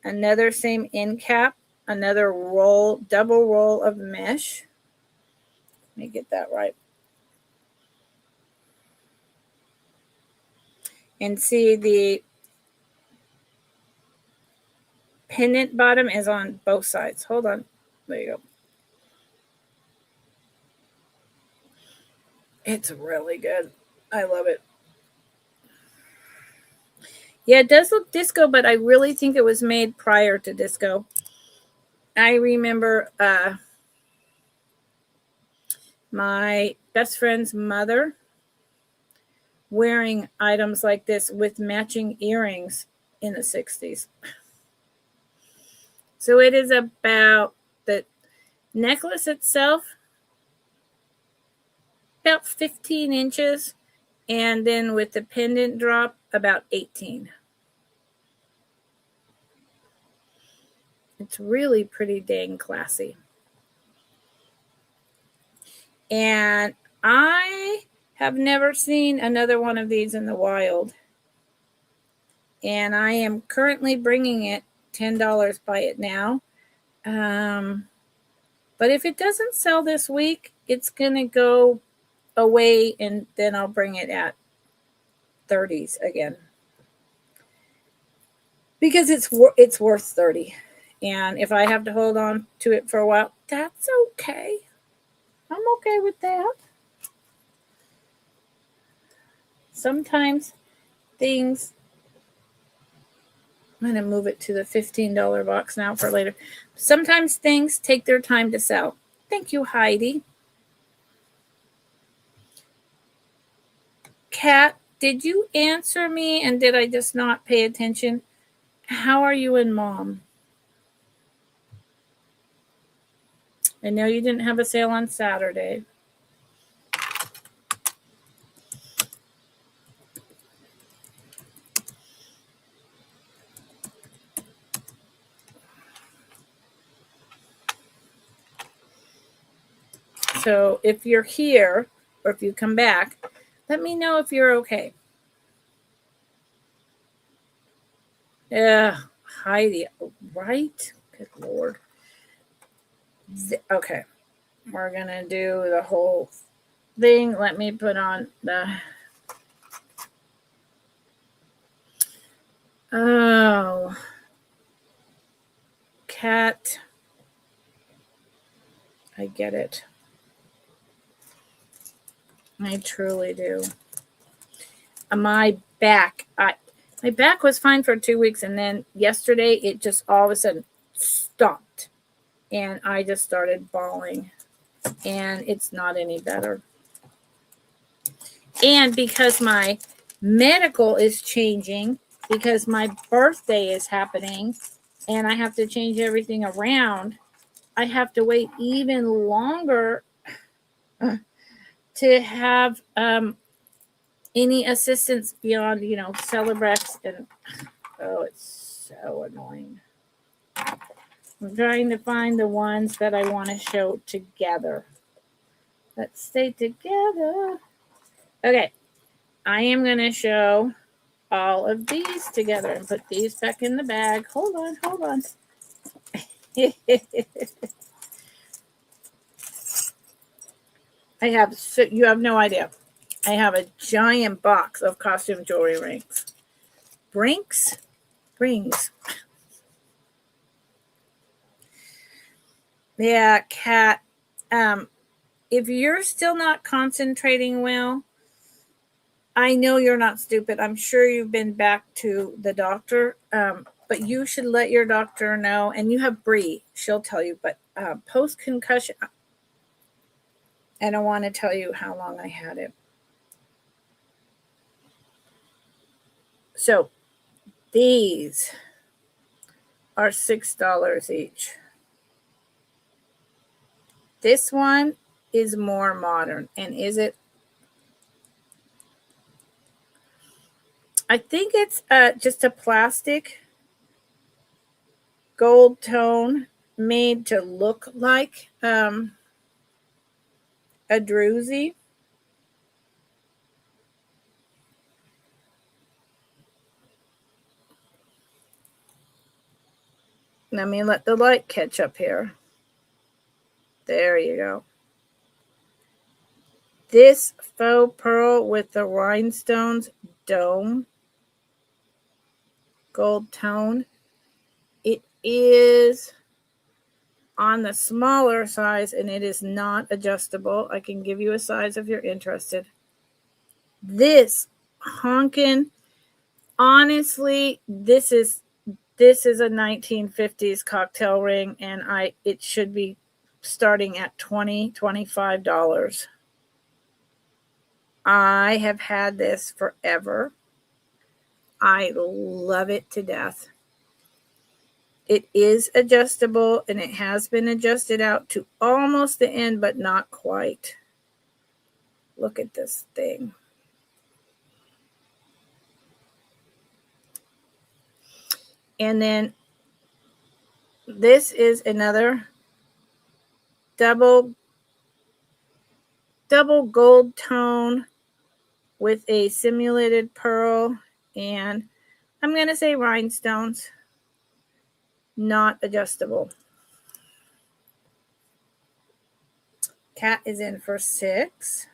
another same end cap, another roll, double roll of mesh. Let me get that right. And see, the pendant bottom is on both sides. Hold on. There you go. It's really good. I love it. Yeah, it does look disco, but I really think it was made prior to disco. I remember my best friend's mother wearing items like this with matching earrings in the 60s. So it is about the necklace itself, about 15 inches, and then with the pendant drop, about 18. It's really pretty dang classy. And I have never seen another one of these in the wild. And I am currently bringing it $10. Buy it now. But if it doesn't sell this week, it's going to go away, and then I'll bring it at 30s again. Because it's worth 30. And if I have to hold on to it for a while, that's okay. I'm okay with that. Sometimes things, I'm going to move it to the $15 box now for later. Sometimes things take their time to sell. Thank you, Heidi. Kat, did you answer me, and did I just not pay attention? How are you and Mom? I know you didn't have a sale on Saturday. So if you're here, or if you come back, let me know if you're okay. Yeah, Heidi, right? Good Lord. Okay, we're going to do the whole thing. Let me put on the... Oh, Cat. I get it. I truly do. My back. My back was fine for 2 weeks, and then yesterday it just all of a sudden stopped, and I just started bawling, and it's not any better. And because my medical is changing, because my birthday is happening, and I have to change everything around, I have to wait even longer to have any assistance beyond, Celebrex and, oh, it's so annoying. I'm trying to find the ones that I want to show together. Let's stay together. Okay, I am going to show all of these together and put these back in the bag. Hold on. You have no idea. I have a giant box of costume jewelry rings. Rings. Yeah, Kat. If you're still not concentrating well, I know you're not stupid. I'm sure you've been back to the doctor, but you should let your doctor know. And you have Bree, she'll tell you. But post-concussion, I don't want to tell you how long I had it. So these are $6 each. This one is more modern. And is it? I think it's just a plastic gold tone made to look like a druzy. Let me let the light catch up here. There you go. This faux pearl with the rhinestones dome gold tone. It is on the smaller size and it is not adjustable. I can give you a size if you're interested. This honkin', honestly, this is a 1950s cocktail ring, and it should be starting at $25. I have had this forever. I love it to death. It is adjustable, and it has been adjusted out to almost the end, but not quite. Look at this thing. And then this is another double gold tone with a simulated pearl, and I'm going to say rhinestones, not adjustable. Kat is in for $6.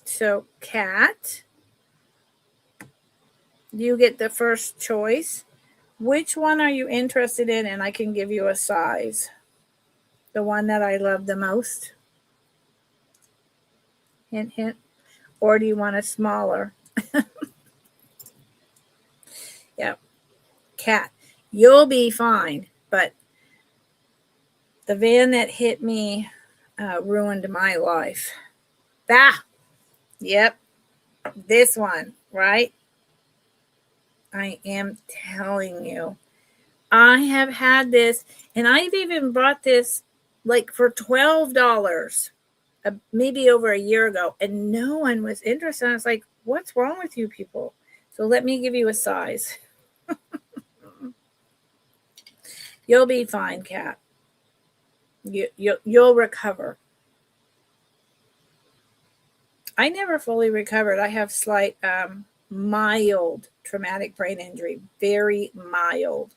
So Kat, you get the first choice. Which one are you interested in? And I can give you a size. The one that I love the most. Hint, hint. Or do you want a smaller? Yep. Kat, you'll be fine. But the van that hit me ruined my life. Yep. This one, right? I am telling you. I have had this, and I've even bought this like for $12, maybe over a year ago, and no one was interested. I was like, what's wrong with you people? So let me give you a size. You'll be fine, Kat. You'll recover. I never fully recovered. I have slight mild traumatic brain injury, very mild.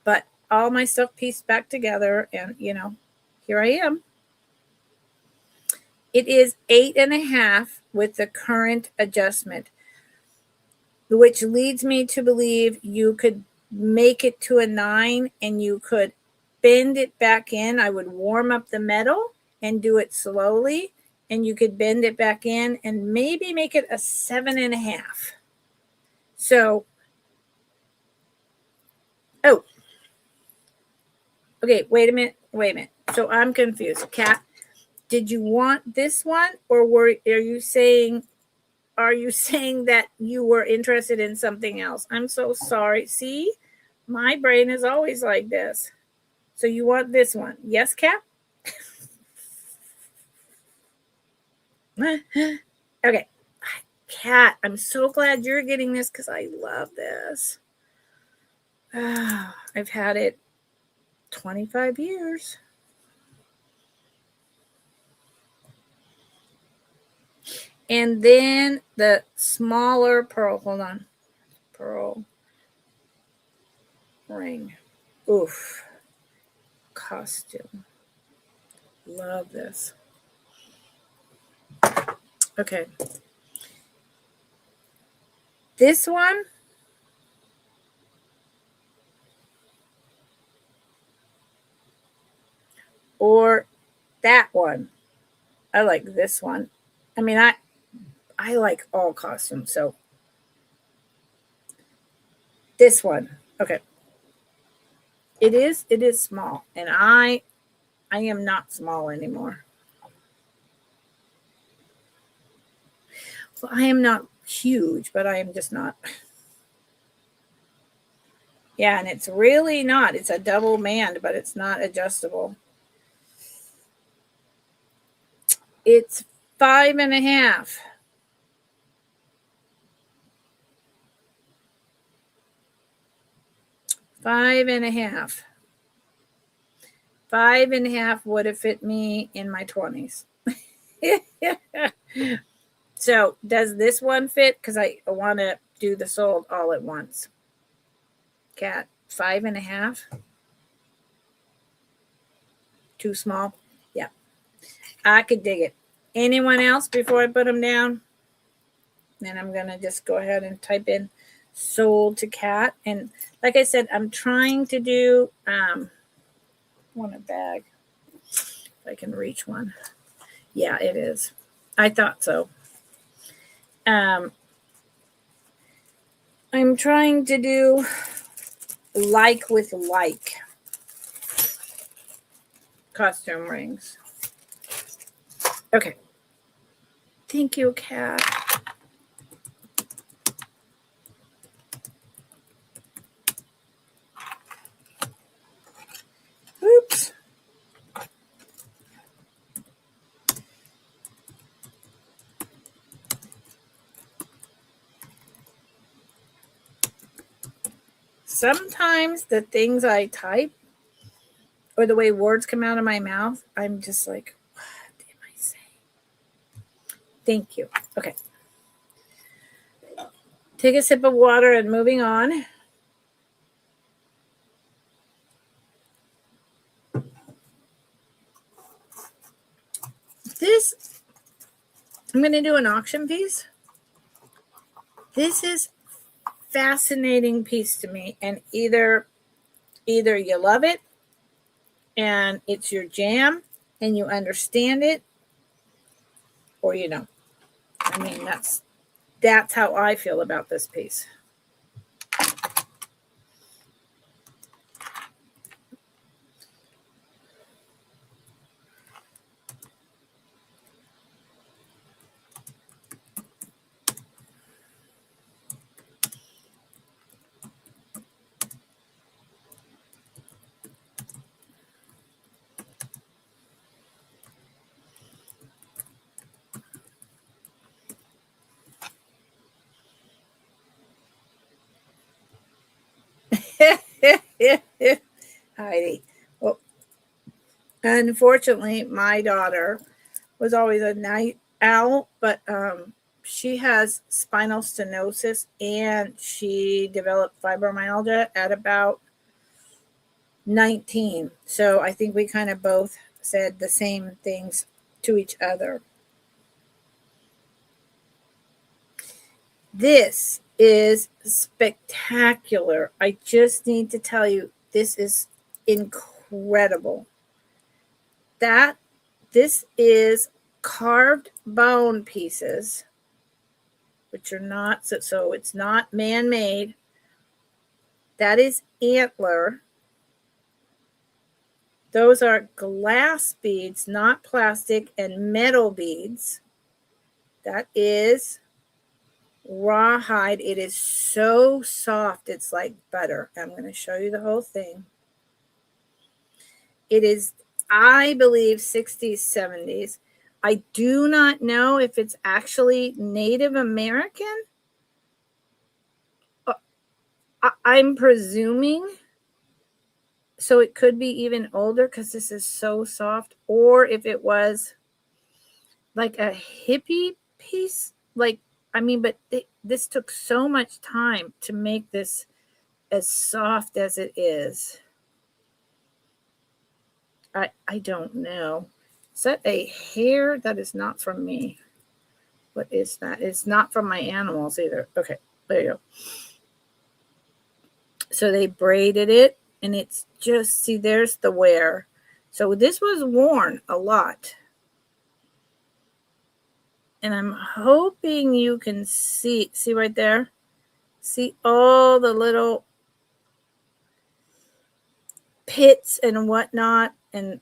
But all my stuff pieced back together, and here I am. It is 8.5 with the current adjustment, which leads me to believe you could make it to a 9 and you could bend it back in. I would warm up the metal and do it slowly, and you could bend it back in and maybe make it a 7.5. So, okay, wait a minute. So I'm confused. Kat, did you want this one, or are you saying that you were interested in something else? I'm so sorry. See, my brain is always like this. So you want this one? Yes, Kat? Okay. Kat, I'm so glad you're getting this because I love this. I've had it 25 years. And then the smaller pearl, hold on, pearl ring. Oof. Costume. Love this. Okay. This one, or that one. I like this one. I mean, I like all costumes, so this one. Okay. It is small, and I am not small anymore. Well, I am not huge, but I am just not. Yeah, and it's really not. It's a double mand, but it's not adjustable. It's 5.5. Five and a half. 5.5 would have fit me in my 20s. So does this one fit? Because I want to do the sold all at once. Cat, 5.5. Too small? Yeah. I could dig it. Anyone else before I put them down? Then I'm going to just go ahead and type in sold to Cat. And like I said, I'm trying to do, want a bag. If I can reach one. Yeah, it is. I thought so. I'm trying to do like with like costume rings. Okay. Thank you, Kat. Oops. Sometimes the things I type or the way words come out of my mouth, I'm just like, what am I saying? Thank you. Okay. Take a sip of water and moving on. This, I'm going to do an auction piece. This is fascinating piece to me, and either you love it and it's your jam and you understand it, or you don't. I mean, that's how I feel about this piece. Heidi. Well, unfortunately, my daughter was always a night owl, but she has spinal stenosis and she developed fibromyalgia at about 19. So I think we kind of both said the same things to each other. This is spectacular. I just need to tell you, this is incredible. This is carved bone pieces, which are not, so it's not man-made. That is antler. Those are glass beads, not plastic, and metal beads. That is rawhide. It is so soft, it's like butter. I'm going to show you the whole thing. It is, I believe, 60s, 70s. I do not know if it's actually Native American. I'm presuming. So it could be even older because this is so soft. Or if it was like a hippie piece. Like, I mean, but this took so much time to make this as soft as it is. I don't know. Is that a hair? That is not from me. What is that? It's not from my animals either. Okay, there you go. So they braided it, and it's just, see, there's the wear. So this was worn a lot. And I'm hoping you can see right there? See all the little pits and whatnot. And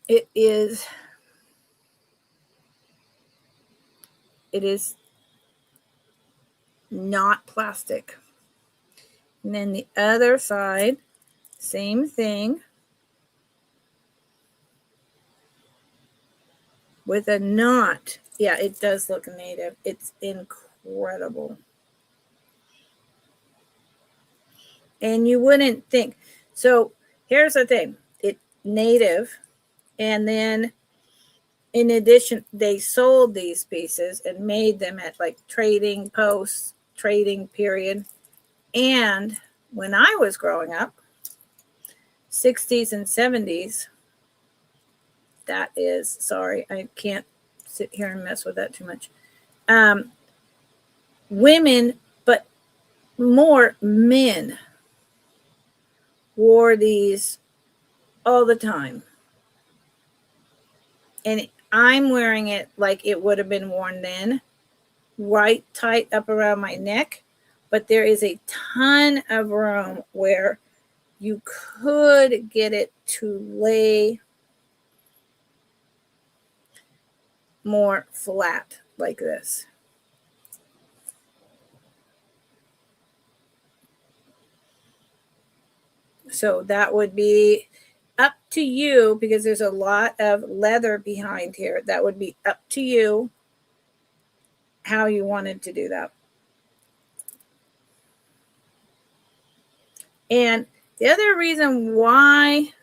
it is not plastic. And then the other side, same thing, with a knot. Yeah, it does look native. It's incredible. And you wouldn't think. So here's the thing. It's native. And then in addition, they sold these pieces and made them at like trading posts, trading period. And when I was growing up, 60s and 70s, that is, sorry, I can't sit here and mess with that too much. Women, but more men, wore these all the time. And I'm wearing it like it would have been worn then, right tight up around my neck. But there is a ton of room where you could get it to lay more flat like this. So that would be up to you, because there's a lot of leather behind here. That would be up to you how you wanted to do that. And the other reason why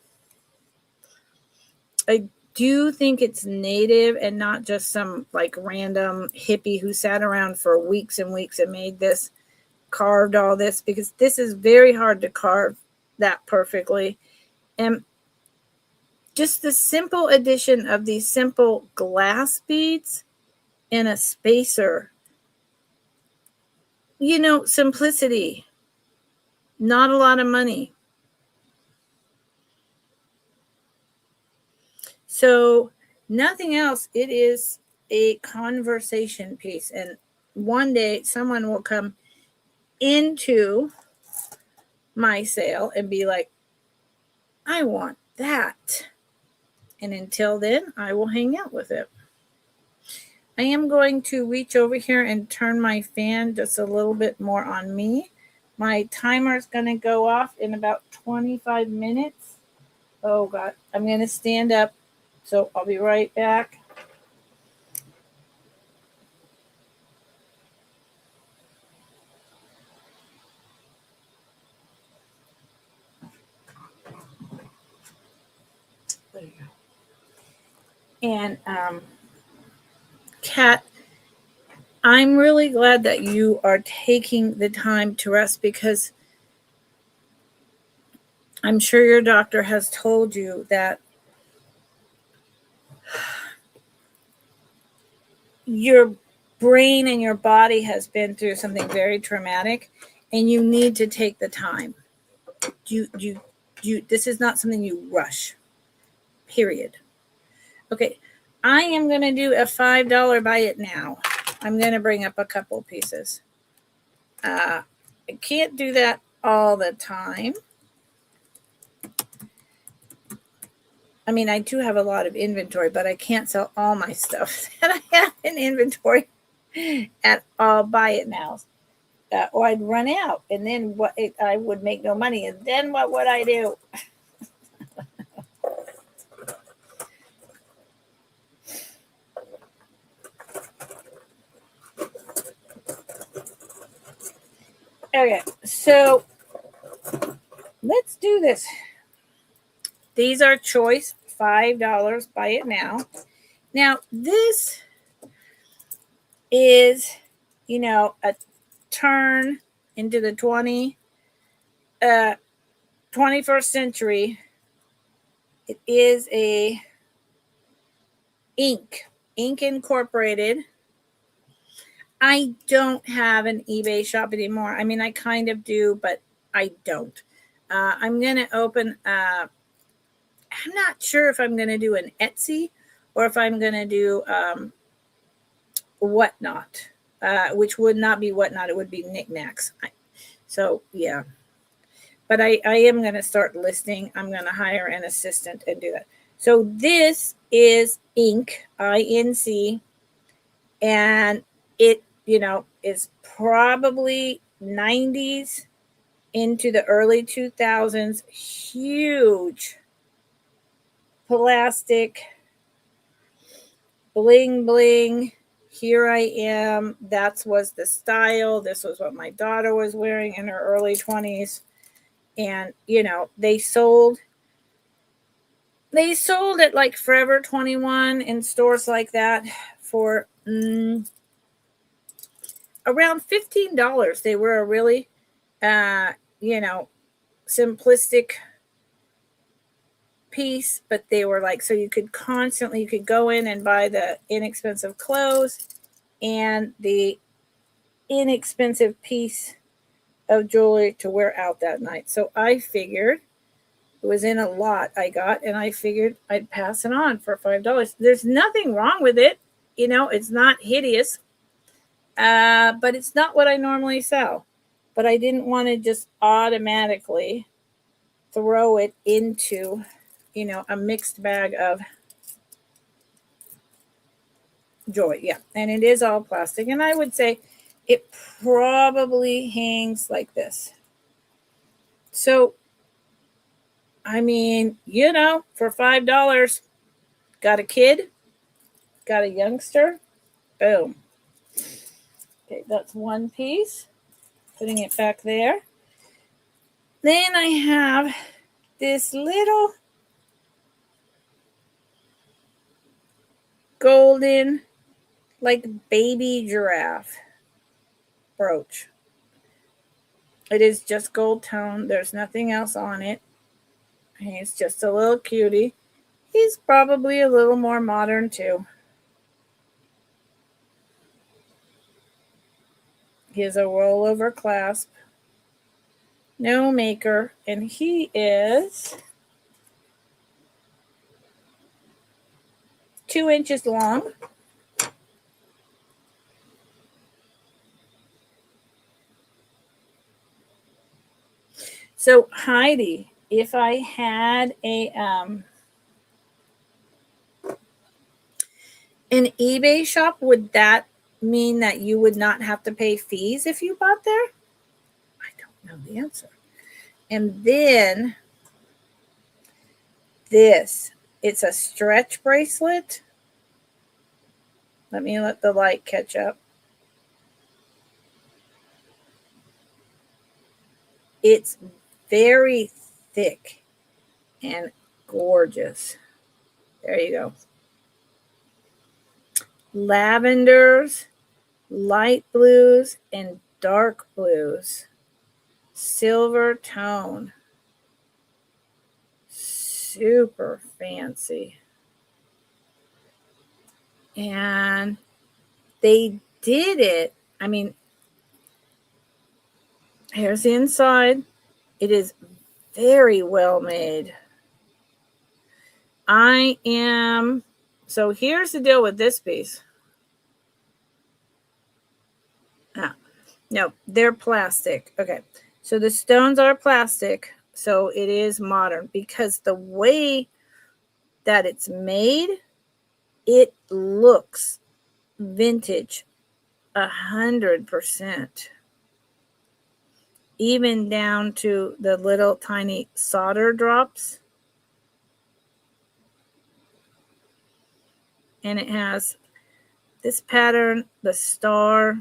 I do think it's native and not just some like random hippie who sat around for weeks and weeks and made this, carved all this, because this is very hard to carve that perfectly. And just the simple addition of these simple glass beads and a spacer, simplicity, not a lot of money. So nothing else. It is a conversation piece. And one day someone will come into my sale and be like, I want that. And until then, I will hang out with it. I am going to reach over here and turn my fan just a little bit more on me. My timer is going to go off in about 25 minutes. Oh, God. I'm going to stand up. So I'll be right back. There you go. And Kat, I'm really glad that you are taking the time to rest, because I'm sure your doctor has told you that your brain and your body has been through something very traumatic, and you need to take the time. This is not something you rush, period. Okay, I am going to do a $5 buy it now. I'm going to bring up a couple pieces. I can't do that all the time. I mean, I do have a lot of inventory, but I can't sell all my stuff that I have in inventory at all buy it now. Or I'd run out, and then I would make no money. And then what would I do? Okay, so let's do this. These are choice $5. Buy it now. Now, this is, a turn into the 21st century. It is a Ink Incorporated. I don't have an eBay shop anymore. I mean, I kind of do, but I don't. I'm going to open, I'm not sure if I'm going to do an Etsy or if I'm going to do Whatnot, which would not be Whatnot. It would be Knickknacks. So, yeah. But I am going to start listing. I'm going to hire an assistant and do that. So this is Ink, INC, and it, is probably 90s into the early 2000s. Huge plastic bling bling. Here I am. That was the style. This was what my daughter was wearing in her early 20s. And, they sold at like Forever 21 in stores like that for around $15. They were a really, simplistic piece, but they were like, so you could go in and buy the inexpensive clothes and the inexpensive piece of jewelry to wear out that night. So I figured it was in a lot I got, and I figured I'd pass it on for $5. There's nothing wrong with it. It's not hideous, but it's not what I normally sell. But I didn't want to just automatically throw it into, a mixed bag of joy. Yeah. And it is all plastic. And I would say it probably hangs like this. So, I mean, for $5, got a kid, got a youngster, boom. Okay, that's one piece. Putting it back there. Then I have this little golden, like baby giraffe brooch. It is just gold tone. There's nothing else on it. He's just a little cutie. He's probably a little more modern too. He has a rollover clasp. No maker. And he is 2 inches long. So Heidi, if I had an eBay shop, would that mean that you would not have to pay fees if you bought there? I don't know the answer. And then this, it's a stretch bracelet. Let me let the light catch up. It's very thick and gorgeous. There you go. Lavenders, light blues, and dark blues. Silver tone. Super fancy. And they did it. I mean, here's the inside. It is very well made. So here's the deal with this piece. No, they're plastic. Okay. So the stones are plastic. So it is modern because the way that it's made, it looks vintage 100%. Even down to the little tiny solder drops. And it has this pattern, the star.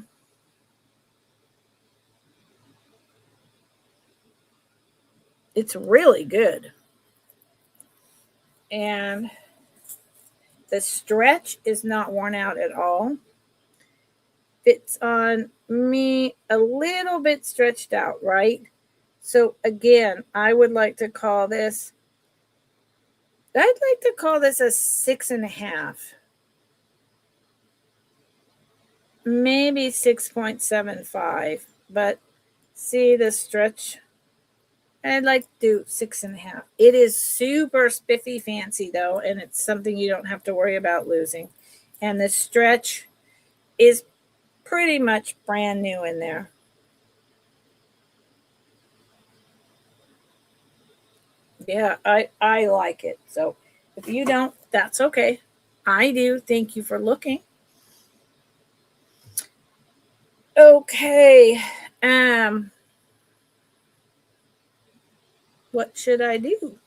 It's really good. And the stretch is not worn out at all. Fits on me a little bit stretched out, right? So again, I would like to call this, I'd like to call this a 6.5. Maybe 6.75. But see the stretch? I'd like to do 6.5. It is super spiffy fancy though, and it's something you don't have to worry about losing. And the stretch is pretty much brand new in there. Yeah, I like it. So if you don't, that's okay. I do. Thank you for looking. Okay. What should I do?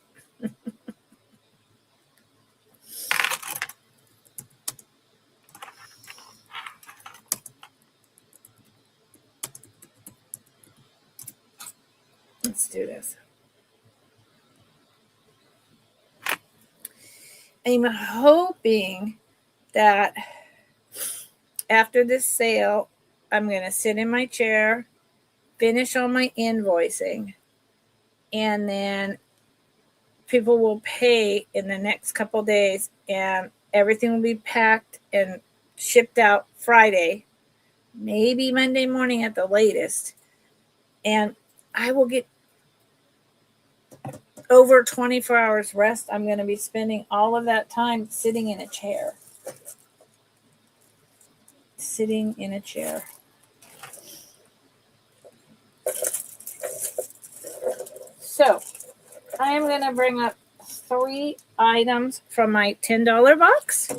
Let's do this. I'm hoping that after this sale, I'm going to sit in my chair, finish all my invoicing, and then people will pay in the next couple days, and everything will be packed and shipped out Friday, maybe Monday morning at the latest. And I will get over 24 hours rest. I'm going to be spending all of that time sitting in a chair. Sitting in a chair. So I am going to bring up 3 items from my $10 box.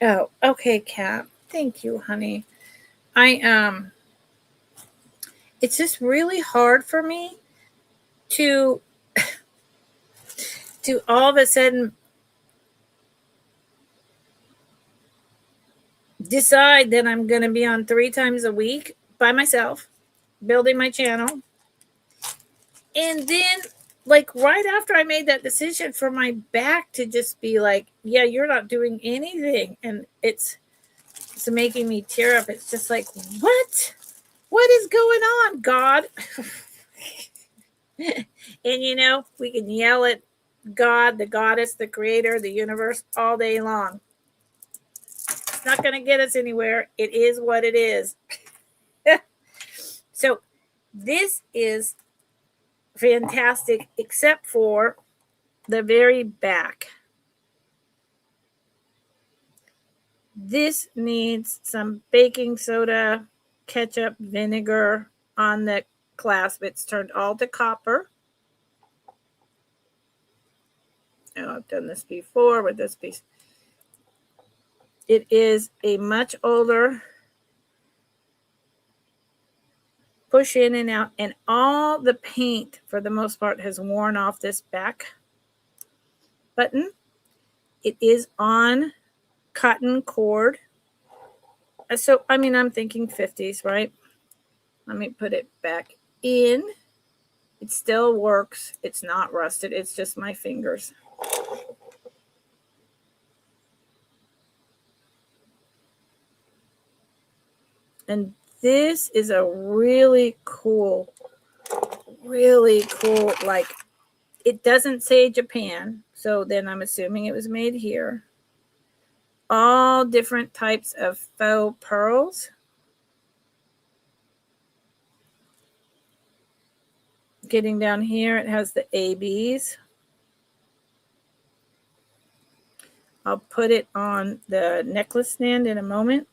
Oh, okay, Kat. Thank you, honey. It's just really hard for me to all of a sudden decide that I'm going to be on 3 times a week by myself, building my channel. And then, like, right after I made that decision, for my back to just be like, yeah, you're not doing anything. And it's making me tear up. It's just like, what is going on, God? And we can yell at God, the goddess, the creator, the universe all day long. It's not going to get us anywhere. It is what it is. So this is fantastic, except for the very back. This needs some baking soda, ketchup, vinegar on the clasp. It's turned all to copper. Oh, I've done this before with this piece. It is a much older push in and out, and all the paint for the most part has worn off this back button. It is on cotton cord. So, I'm thinking 50s, right? Let me put it back in. It still works. It's not rusted. It's just my fingers. And this is a really cool, like, it doesn't say Japan. So then I'm assuming it was made here. All different types of faux pearls. Getting down here, it has the ABs. I'll put it on the necklace stand in a moment.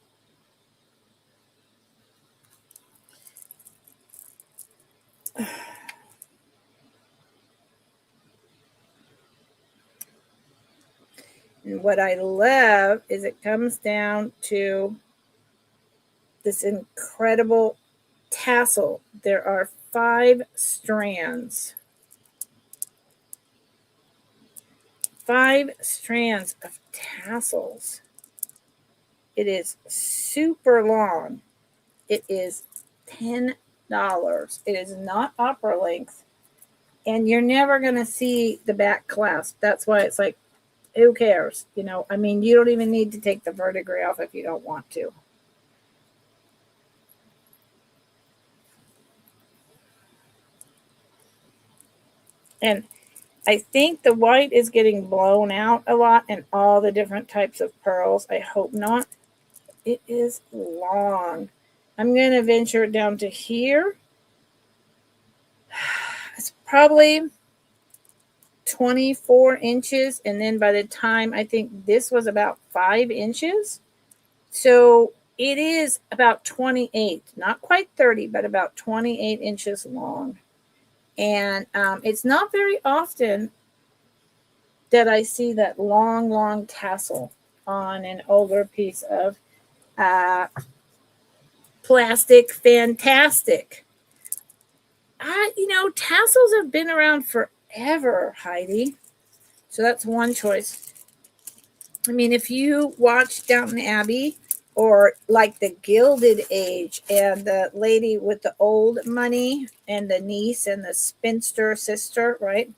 And what I love is it comes down to this incredible tassel. There are 5 strands. 5 strands of tassels. It is super long. It is $10. It is not opera length. And you're never going to see the back clasp. That's why it's like, who cares? You know, I mean, you don't even need to take the verdigris off if you don't want to. And I think the white is getting blown out a lot in all the different types of pearls. I hope not. It is long. I'm going to venture it down to here. It's probably 24 inches. And then by the time I think this was about 5 inches. So it is about 28, not quite 30, but about 28 inches long. And it's not very often that I see that long, long tassel on an older piece of plastic. Fantastic. Tassels have been around forever, Heidi. So that's one choice. I mean, if you watch Downton Abbey or like the Gilded Age and the lady with the old money and the niece and the spinster sister, right?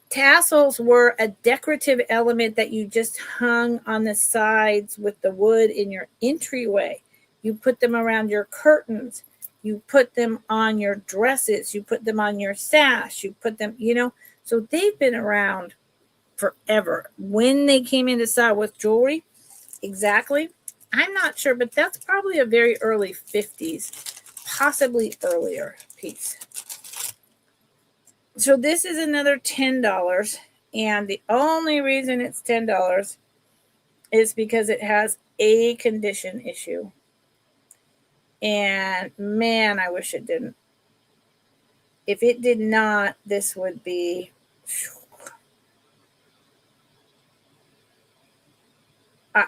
Tassels were a decorative element that you just hung on the sides with the wood in your entryway. You put them around your curtains. You put them on your dresses. You put them on your sash. You put them, so they've been around forever. When they came into style with jewelry, exactly, I'm not sure, but that's probably a very early 50s, possibly earlier piece. So this is another $10, and the only reason it's $10 is because it has a condition issue. And man, I wish it didn't. If it did not, this would be...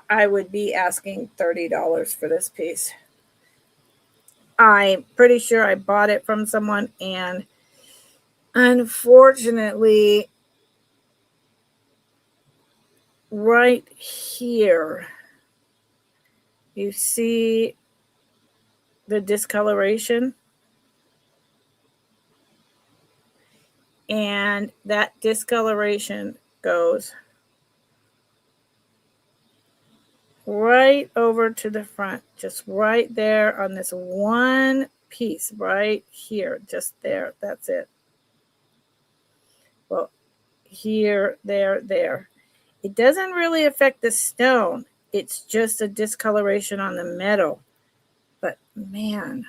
I would be asking $30 for this piece. I'm pretty sure I bought it from someone, and unfortunately, right here, you see the discoloration, and that discoloration goes right over to the front, just right there on this one piece right here, just there. That's it. Well, here, there. It doesn't really affect the stone. It's just a discoloration on the metal. But man,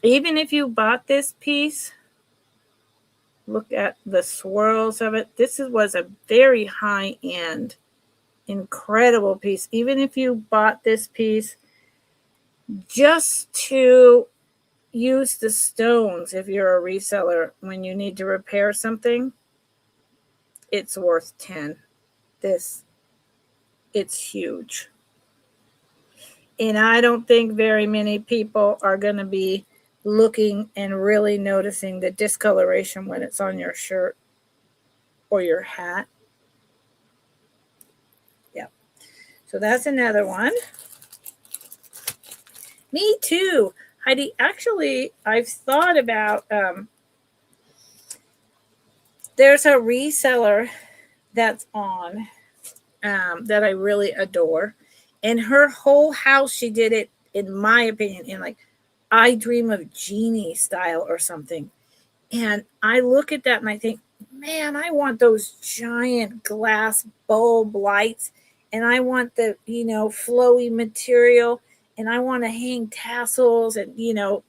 even if you bought this piece, look at the swirls of it. This was a very high-end, incredible piece. Even if you bought this piece just to use the stones, if you're a reseller, when you need to repair something, it's worth 10. It's huge. And I don't think very many people are going to be looking and really noticing the discoloration when it's on your shirt or your hat. Yeah. So that's another one. Me too, Heidi. Actually, I've thought about, there's a reseller that's on that I really adore. And her whole house, she did it, in my opinion, in like I Dream of Jeannie style or something. And I look at that and I think, man, I want those giant glass bulb lights, and I want the, flowy material, and I want to hang tassels, and,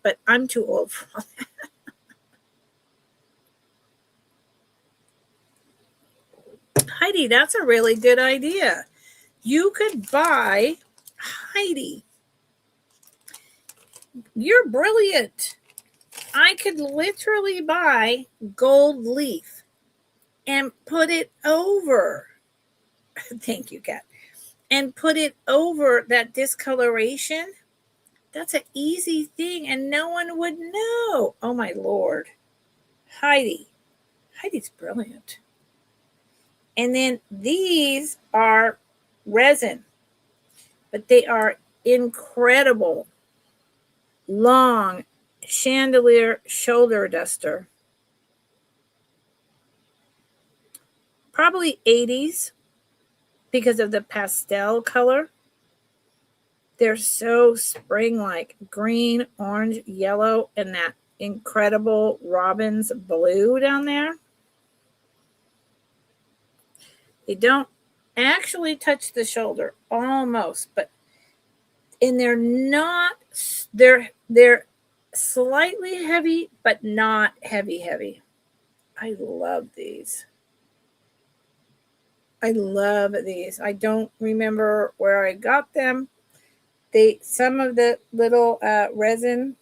but I'm too old for all that. Heidi, that's a really good idea. You could buy, Heidi, you're brilliant. I could literally buy gold leaf and put it over. Thank you, Kat. And put it over that discoloration. That's an easy thing, and no one would know. Oh, my Lord. Heidi's brilliant. And then these are resin. but they are incredible. Long chandelier shoulder duster. Probably 80s because of the pastel color. They're so spring-like. Green, orange, yellow, and that incredible robin's blue down there. They don't actually touch the shoulder, almost, but and they're slightly heavy, but not heavy. I love these. I love these. I don't remember where I got them. Some of the little resin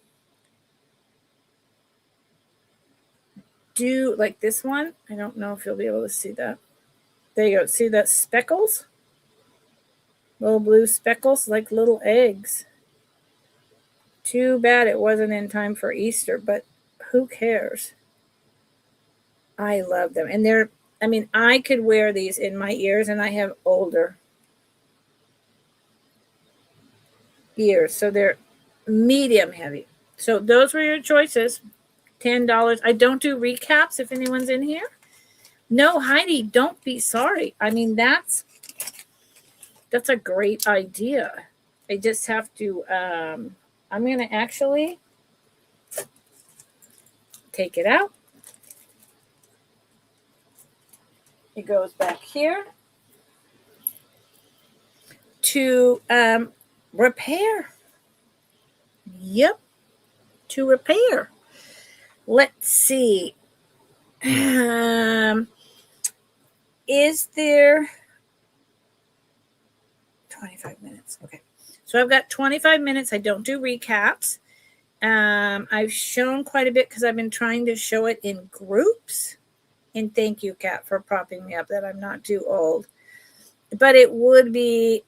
do, like this one. I don't know if you'll be able to see that. There you go. See that speckles? Little blue speckles, like little eggs. Too bad it wasn't in time for Easter, but who cares? I love them. And I could wear these in my ears, and I have older ears, so they're medium heavy. So those were your choices. $10. I don't do recaps if anyone's in here. No, Heidi, don't be sorry. I mean, that's a great idea. I just have to, I'm going to actually take it out. It goes back here to repair. Yep, to repair. Let's see. Is there 25 minutes? Okay. So I've got 25 minutes. I don't do recaps. I've shown quite a bit because I've been trying to show it in groups. And thank you, Kat, for propping me up that I'm not too old. But it would be,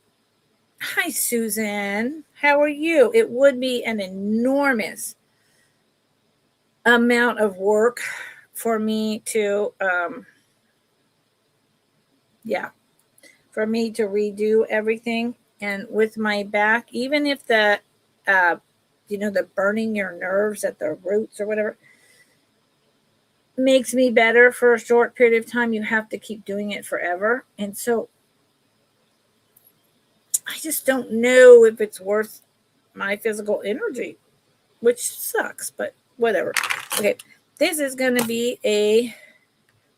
hi, Susan. How are you? It would be an enormous amount of work for me to, for me to redo everything. And with my back, even if the burning your nerves at the roots or whatever makes me better for a short period of time, you have to keep doing it forever. And so I just don't know if it's worth my physical energy, which sucks, but whatever. Okay, this is going to be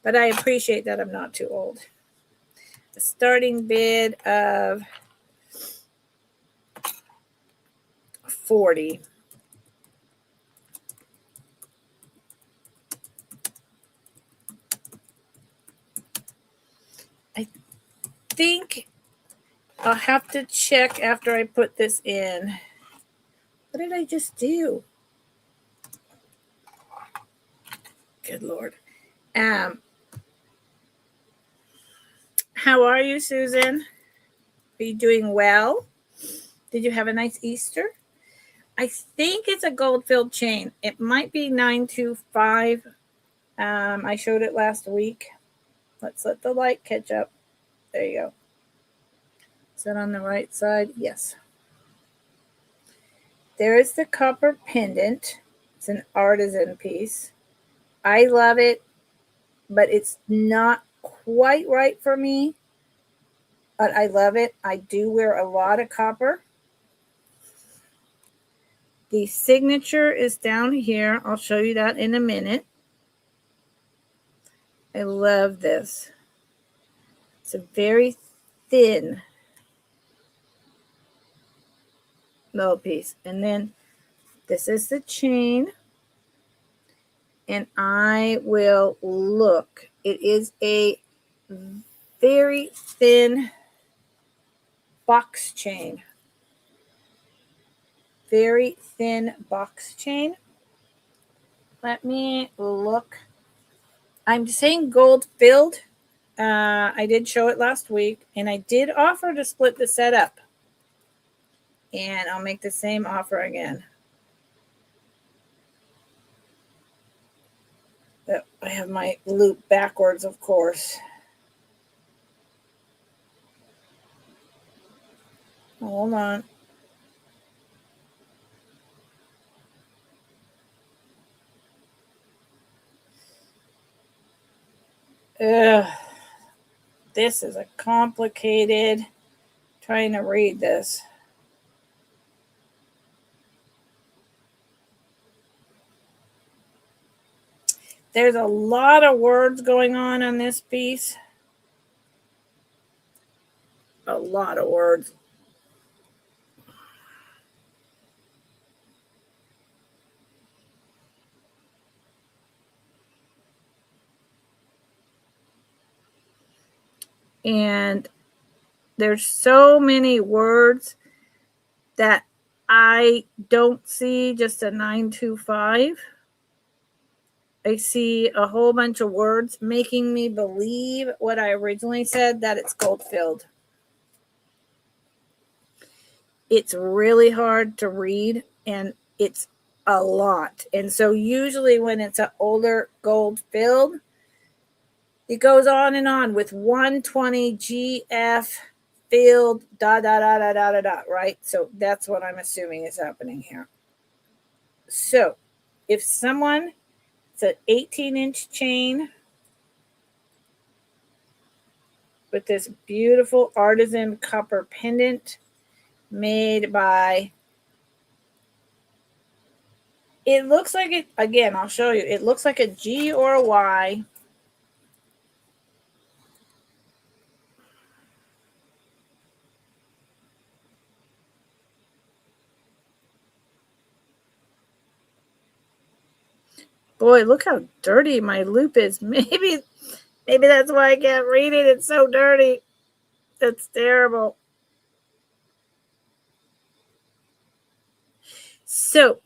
but I appreciate that I'm not too old. The starting bid of 40. I think I'll have to check after I put this in. What did I just do? Good Lord. How are you, Susan? Are you doing well? Did you have a nice Easter? I think it's a gold-filled chain. It might be 925. I showed it last week. Let's let the light catch up. There you go. Is that on the right side? Yes. There is the copper pendant. It's an artisan piece. I love it, but it's not quite right for me. But I love it. I do wear a lot of copper. The signature is down here. I'll show you that in a minute. I love this. It's a very thin little piece. And then this is the chain. And I will look. It is a very thin box chain. Very thin box chain. Let me look. I'm saying gold filled. I did show it last week, and I did offer to split the set up. And I'll make the same offer again. But I have my loop backwards, of course. Hold on. Ugh. This is a complicated trying to read this. There's a lot of words going on this piece. A lot of words. And there's so many words that I don't see just a 925. I see a whole bunch of words making me believe what I originally said, that it's gold filled. It's really hard to read, and it's a lot. And so usually when it's an older gold filled, it goes on with 120 GF filled, right? So that's what I'm assuming is happening here. So if someone, it's an 18-inch chain with this beautiful artisan copper pendant made by, it looks like it, again, I'll show you. It looks like a G or a Y. Boy, look how dirty my loop is. Maybe that's why I can't read it. It's so dirty. That's terrible. So,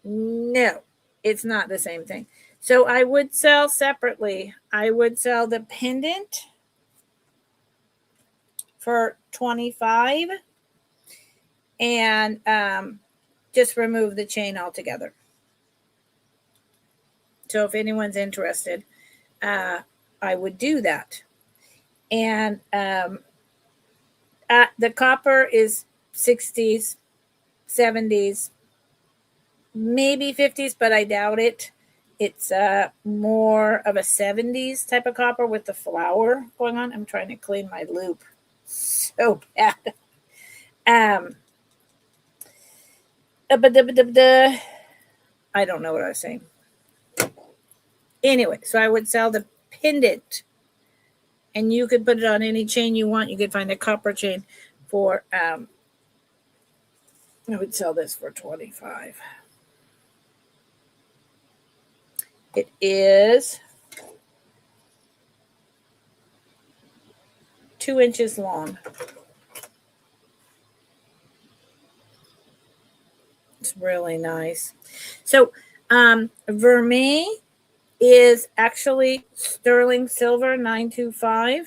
no, it's not the same thing. So I would sell separately. I would sell the pendant for $25 and just remove the chain altogether. So if anyone's interested, I would do that. And the copper is 60s, 70s, maybe 50s, but I doubt it. It's more of a 70s type of copper with the flower going on. I'm trying to clean my loop so bad. I don't know what I was saying. Anyway, so I would sell the pendant, and you could put it on any chain you want. You could find a copper chain for, I would sell this for $25. It is 2 inches long. It's really nice. So vermeil is actually sterling silver 925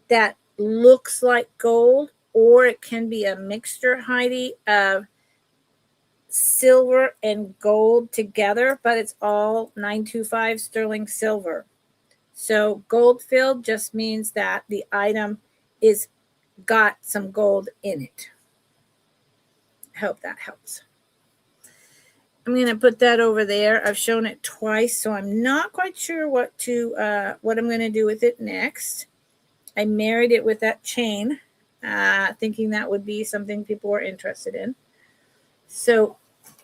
that looks like gold, or it can be a mixture, Heidi, of silver and gold together, but it's all 925 sterling silver. So gold filled just means that the item is got some gold in it. I hope that helps. I'm going to put that over there. I've shown it twice, so I'm not quite sure what I'm going to do with it next. I married it with that chain, thinking that would be something people were interested in. So,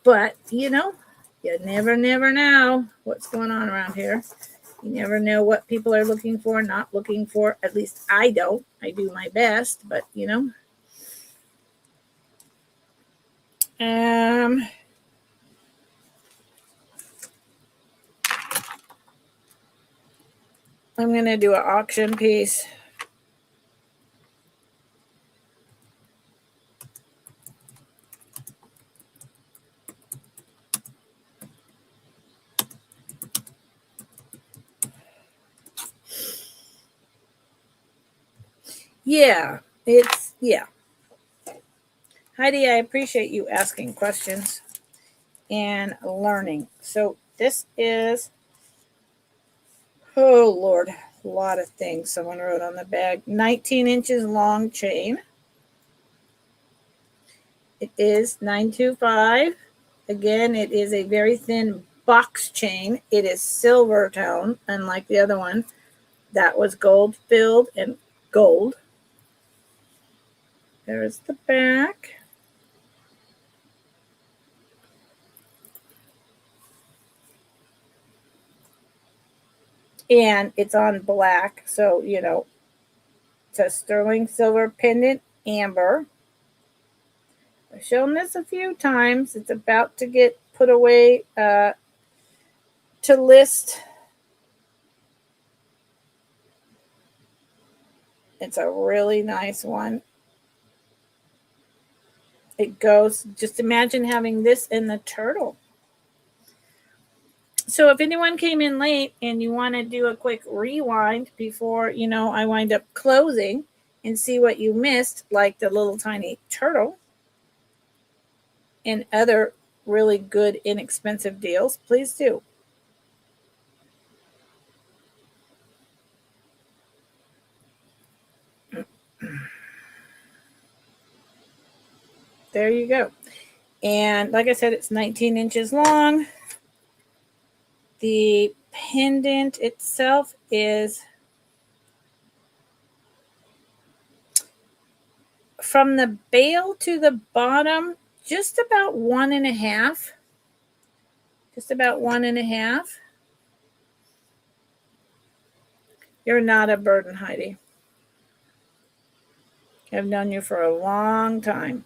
but you never know what's going on around here. You never know what people are looking for, not looking for. At least I don't. I do my best, but I'm going to do an auction piece. Yeah. Heidi, I appreciate you asking questions and learning. So this is, oh Lord, A lot of things someone wrote on the bag. 19 inches long chain. It is 925. Again, it is a very thin box chain. It is silver tone, unlike the other one. That was gold filled and gold. There's the back. And it's on black, so, you know, it's a sterling silver pendant, amber. I've shown this a few times. It's about to get put away to list. It's a really nice one. It goes, just imagine having this in the turtle. So if anyone came in late and you want to do a quick rewind before, you know, I wind up closing and see what you missed, like the little tiny turtle and other really good inexpensive deals, please do. There you go. And like I said, it's 19 inches long. The pendant itself is from the bail to the bottom, just about 1.5. Just about 1.5. You're not a burden, Heidi. I've known you for a long time.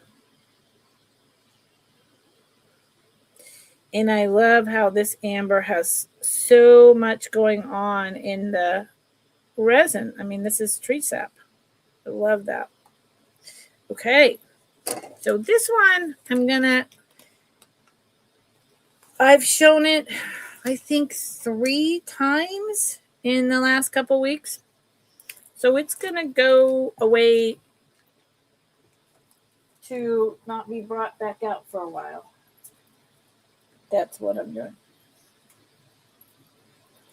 And I love how this amber has so much going on in the resin. I mean, this is tree sap. I love that. Okay. So this one, I've shown it, I think, 3 times in the last couple weeks. So it's going to go away to not be brought back out for a while. That's what I'm doing.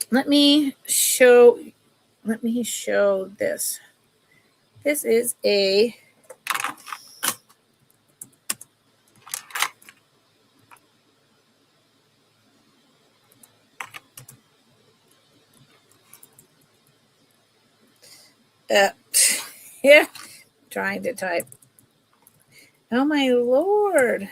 Let me show this. This is a yeah, trying to type. Oh my Lord.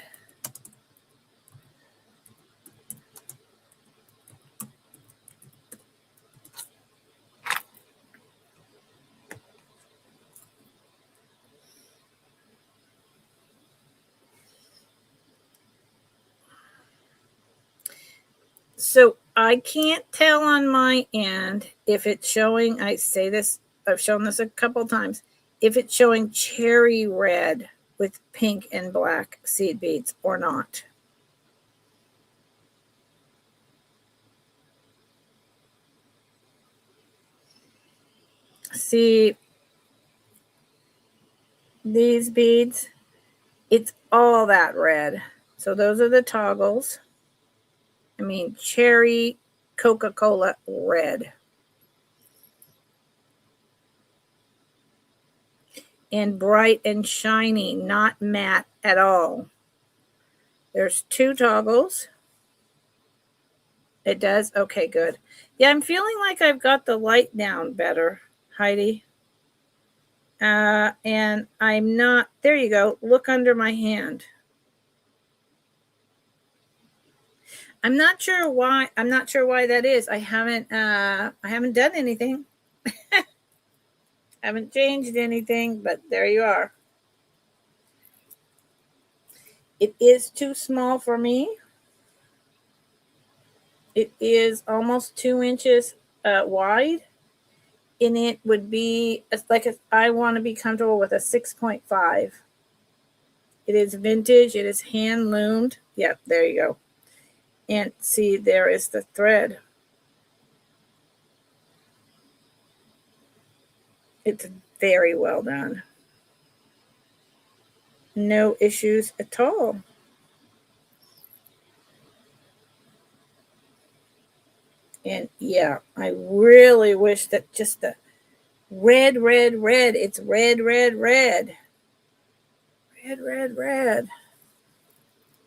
So I can't tell on my end if it's showing, I say this, I've shown this a couple times, if it's showing cherry red with pink and black seed beads or not. See these beads? It's all that red. So those are the toggles. I mean, cherry Coca-Cola red. And bright and shiny, not matte at all. There's 2 toggles. It does? Okay, good. Yeah, I'm feeling like I've got the light down better, Heidi. And I'm not, there you go. Look under my hand. I'm not sure why that is. I haven't done anything. Haven't changed anything, but there you are. It is too small for me. It is almost 2 inches wide. And it would be, like, I want to be comfortable with a 6.5. It is vintage. It is hand loomed. Yep, there you go. And see, there is the thread. It's very well done. No issues at all. And yeah, I really wish that just the red, red, red. It's red, red, red. Red, red, red.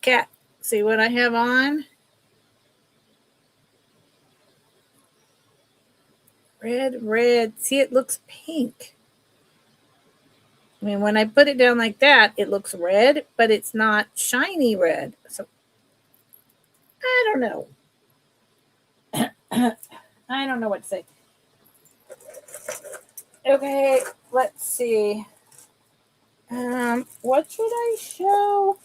Cat, see what I have on? Red, red. See, it looks pink. I mean, when I put it down like that, it looks red, but it's not shiny red. So I don't know. I don't know what to say. Okay, let's see. What should I show?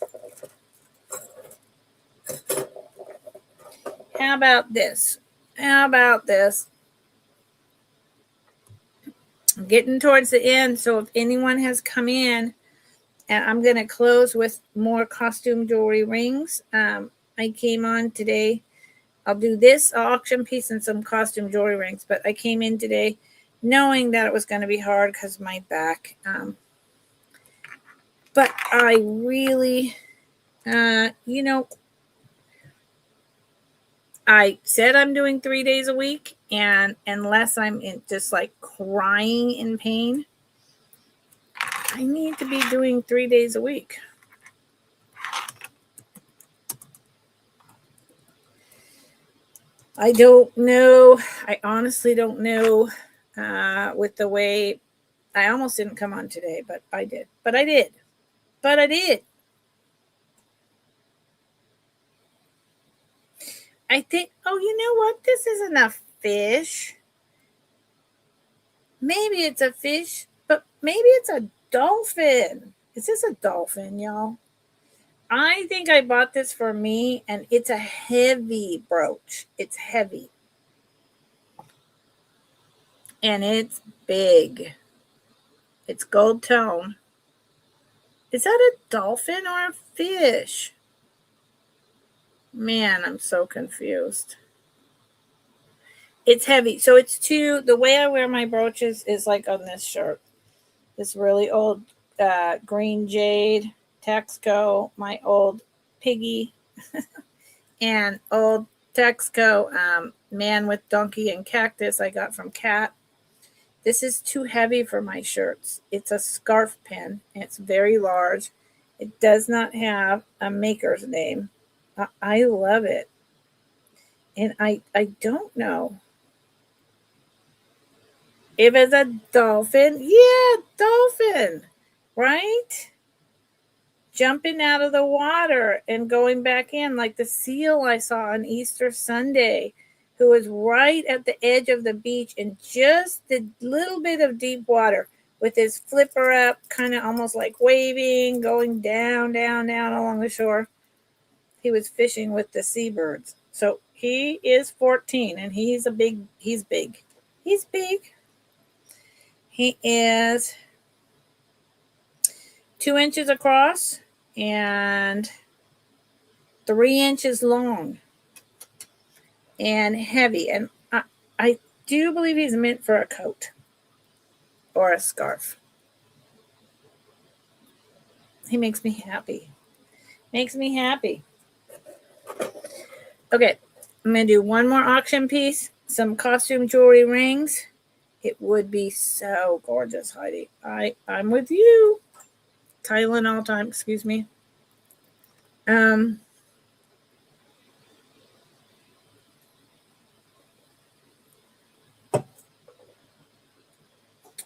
How about this? How about this? I'm getting towards the end, so if anyone has come in, and I'm going to close with more costume jewelry rings. I came on today. I'll do this auction piece and some costume jewelry rings, but I came in today knowing that it was going to be hard because of my back. But I really, I said I'm doing 3 days a week, and unless I'm just like crying in pain, I need to be doing 3 days a week. I don't know. I honestly don't know. With the way I almost didn't come on today, but I did. But I did. But I did. I think, oh, you know what? This isn't a fish. Maybe it's a fish, but maybe it's a dolphin. Is this a dolphin, y'all? I think I bought this for me, and it's a heavy brooch. It's heavy. And it's big. It's gold tone. Is that a dolphin or a fish? Man, I'm so confused. It's heavy. So it's the way I wear my brooches is like on this shirt. This really old green jade, Texaco, my old piggy, and old Texaco man with donkey and cactus I got from Cat. This is too heavy for my shirts. It's a scarf pin. It's very large. It does not have a maker's name. I love it. And I don't know if it's a dolphin. Yeah, dolphin, right? Jumping out of the water and going back in, like the seal I saw on Easter Sunday, who was right at the edge of the beach in just the little bit of deep water with his flipper up, kind of almost like waving, going down, down, down along the shore. He was fishing with the seabirds. So he is 14 and he's big. He's big. He is 2 inches across and 3 inches long and heavy. And I do believe he's meant for a coat or a scarf. He makes me happy. Okay, I'm going to do one more auction piece, some costume jewelry rings. It would be so gorgeous, Heidi. I'm with you. Tylenol time, excuse me.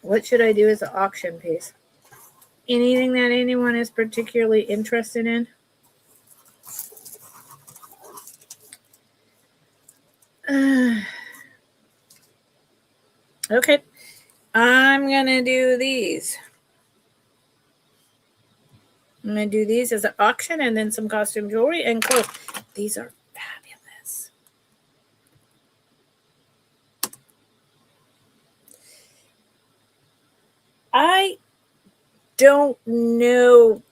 What should I do as an auction piece? Anything that anyone is particularly interested in? Okay, I'm going to do these. I'm going to do these as an auction and then some costume jewelry and clothes. These are fabulous. I don't know.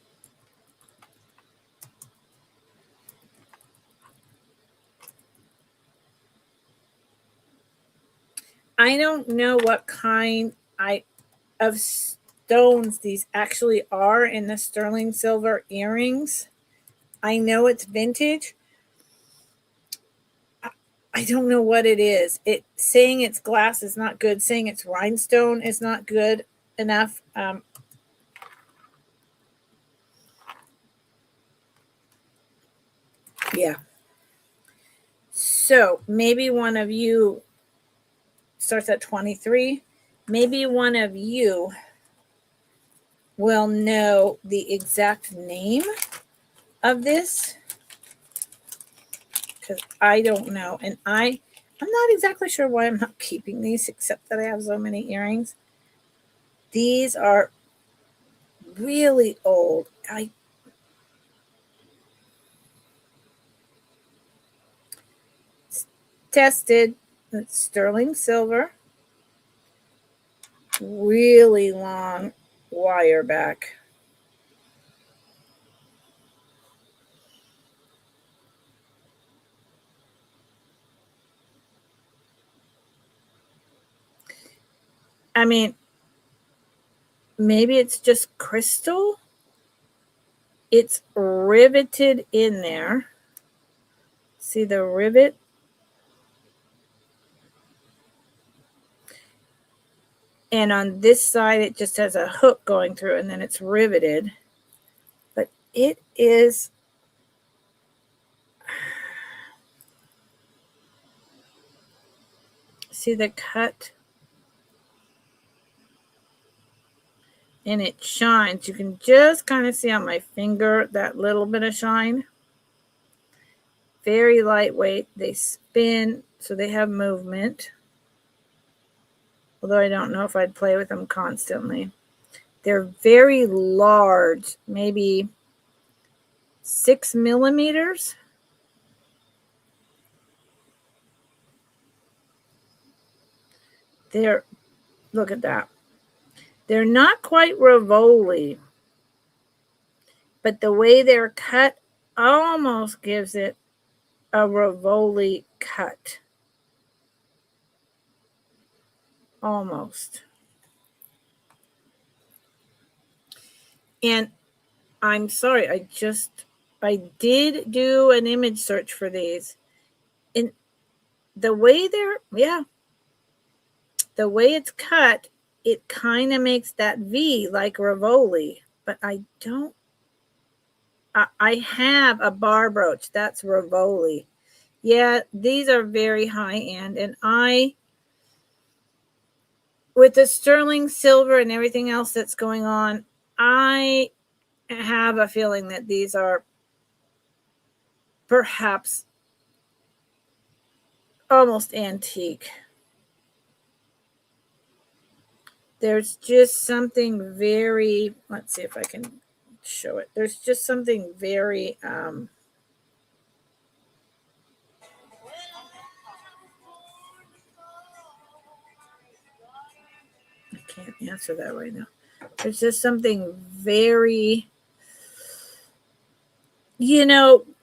I don't know what kind of stones these actually are in the sterling silver earrings. I know it's vintage. I I don't know what it is. Saying it's glass is not good. Saying it's rhinestone is not good enough. Yeah. So maybe one of you starts at 23. Maybe one of you will know the exact name of this, because I don't know. And I'm not exactly sure why I'm not keeping these, except that I have so many earrings. These are really old. I tested. It's sterling silver, really long wire back. I mean, maybe it's just crystal. It's riveted in there. See the rivet? And on this side, it just has a hook going through, and then it's riveted. But it is, see the cut? And it shines. You can just kind of see on my finger that little bit of shine. Very lightweight. They spin, so they have movement. Although I don't know if I'd play with them constantly. They're very large, maybe 6 millimeters. Look at that. They're not quite Rivoli, but the way they're cut almost gives it a Rivoli cut. Almost. And I'm sorry, I did do an image search for these. And the way the way it's cut, it kind of makes that V like Rivoli. But I have a bar brooch. That's Rivoli. Yeah, these are very high end. And with the sterling silver and everything else that's going on, I have a feeling that these are perhaps almost antique. There's just something very, let's see if I can show it. There's just something very, I can't answer that right now. There's just something very,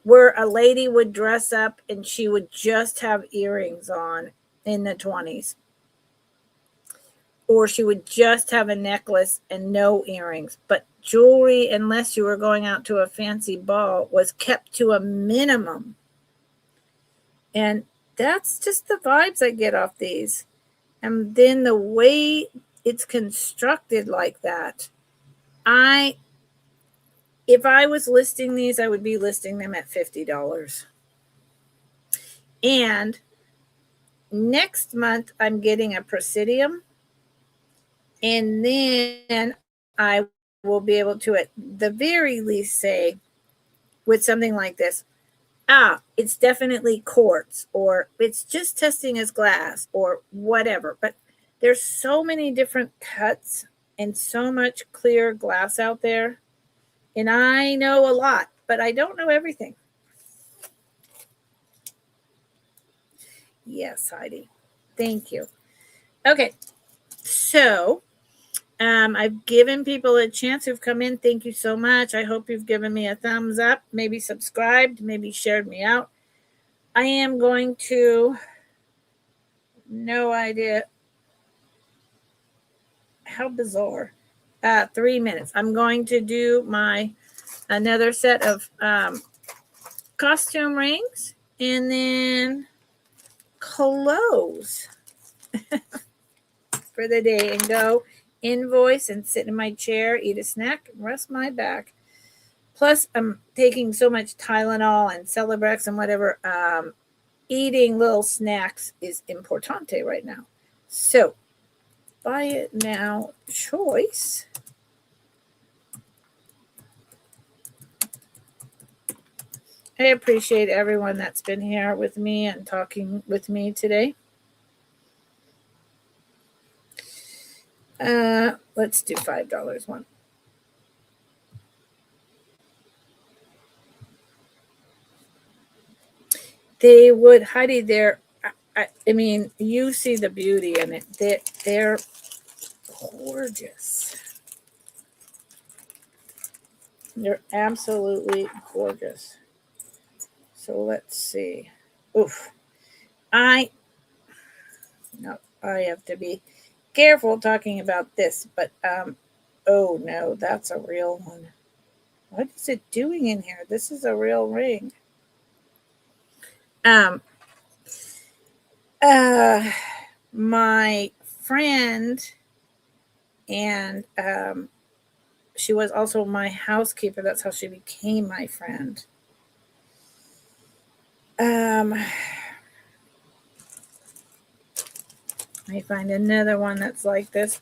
where a lady would dress up and she would just have earrings on in the 20s. Or she would just have a necklace and no earrings. But jewelry, unless you were going out to a fancy ball, was kept to a minimum. And that's just the vibes I get off these. And then the way it's constructed like that, if I was listing these, I would be listing them at $50. And next month, I'm getting a Presidium. And then I will be able to, at the very least, say with something like this, it's definitely quartz, or it's just testing as glass, or whatever. But there's so many different cuts and so much clear glass out there. And I know a lot, but I don't know everything. Yes, Heidi. Thank you. Okay. So I've given people a chance who've come in. Thank you so much. I hope you've given me a thumbs up, maybe subscribed, maybe shared me out. I am going to, no idea, how bizarre, 3 minutes. I'm going to do another set of costume rings, and then close for the day and go invoice and sit in my chair, eat a snack, and rest my back. Plus, I'm taking so much Tylenol and Celebrex and whatever. Eating little snacks is importante right now. So, buy it now choice. I appreciate everyone that's been here with me and talking with me today. Let's do $5 one. They would, Heidi, I mean, you see the beauty in it. They're gorgeous. They're absolutely gorgeous. So let's see. Oof. I have to be careful talking about this, but oh no, that's a real one. What is it doing in here? This is a real ring. My friend, and she was also my housekeeper. That's how she became my friend. Let me find another one that's like this.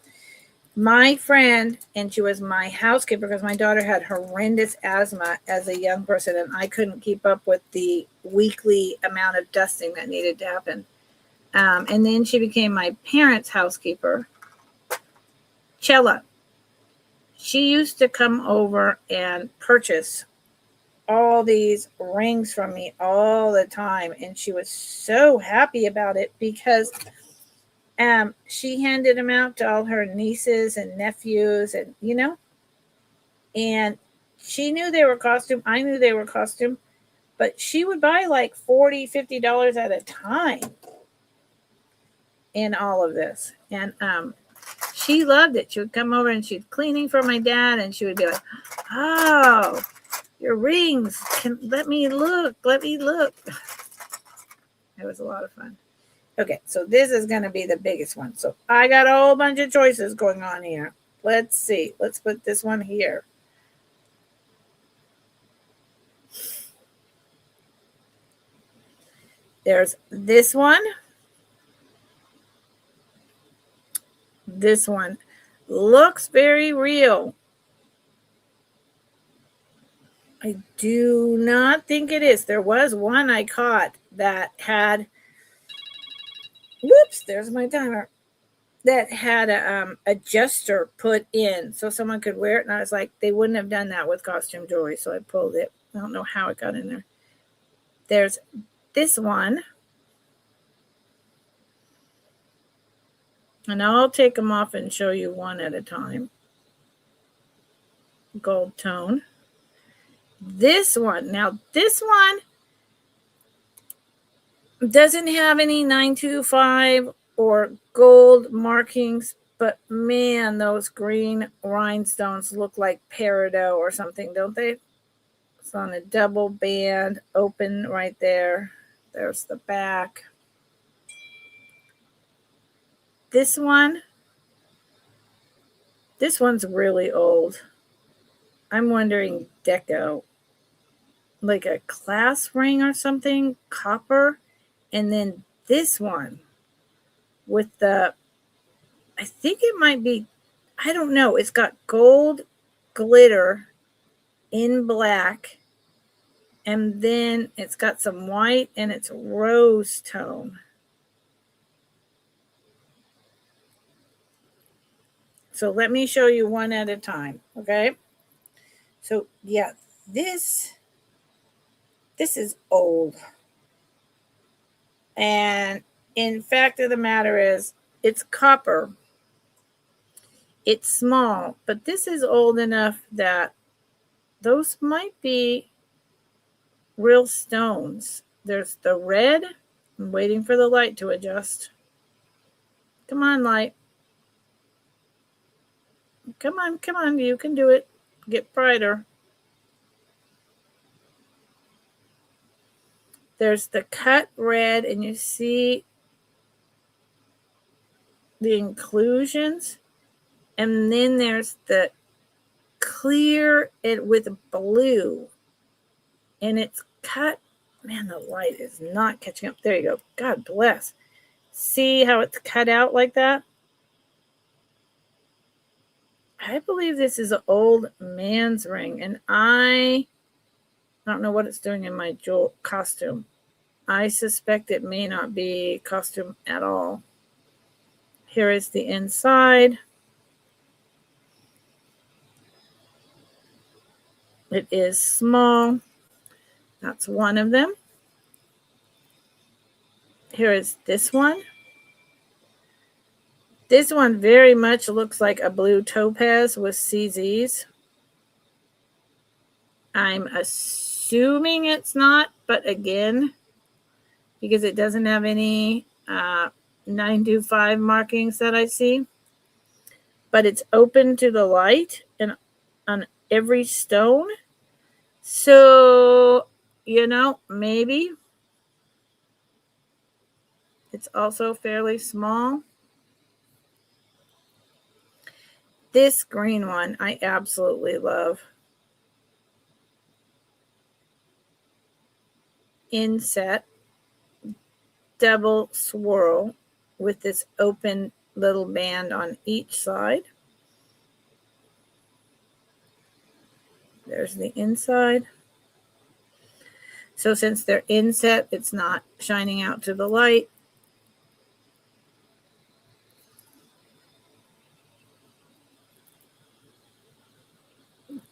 My friend, and she was my housekeeper because my daughter had horrendous asthma as a young person, and I couldn't keep up with the weekly amount of dusting that needed to happen. And then she became my parents' housekeeper, Chella. She used to come over and purchase all these rings from me all the time, and she was so happy about it because she handed them out to all her nieces and nephews, and and she knew they were costume. I knew they were costume, but she would buy like $40-$50 at a time in all of this. And she loved it. She would come over and she'd cleaning for my dad, and she would be like, "Oh, your rings. Let me look. It was a lot of fun. Okay, so this is going to be the biggest one. So I got a whole bunch of choices going on here. Let's see. Let's put this one here. There's this one. This one looks very real. I do not think it is. There was one I caught that had, whoops, there's my timer, that had a adjuster put in so someone could wear it. And I was like, they wouldn't have done that with costume jewelry. So I pulled it. I don't know how it got in there. There's this one. And I'll take them off and show you one at a time. Gold tone. This one. Now, this one doesn't have any 925 or gold markings, but man, those green rhinestones look like peridot or something, don't they? It's on a double band, open right there. There's the back. This one's really old. I'm wondering deco, like a class ring or something, copper. And then this one with the, I think it might be, I don't know. It's got gold glitter in black. And then it's got some white and it's rose tone. So let me show you one at a time, okay? So yeah, this is old. And in fact of the matter is, it's copper. It's small, but this is old enough that those might be real stones. There's the red. I'm waiting for the light to adjust. Come on, light. Come on, you can do it. Get brighter. There's the cut red, and you see the inclusions. And then there's the clear it with blue. And it's cut. Man, the light is not catching up. There you go. God bless. See how it's cut out like that? I believe this is an old man's ring, and I don't know what it's doing in my jewel costume. I suspect it may not be costume at all. Here is the inside. It is small. That's one of them. Here is this one. This one very much looks like a blue topaz with CZs. I'm assuming it's not, but again, because it doesn't have any 925 markings that I see. But it's open to the light and on every stone. So, maybe it's also fairly small. This green one I absolutely love. Inset double swirl with this open little band on each side. There's the inside. So since they're inset, it's not shining out to the light.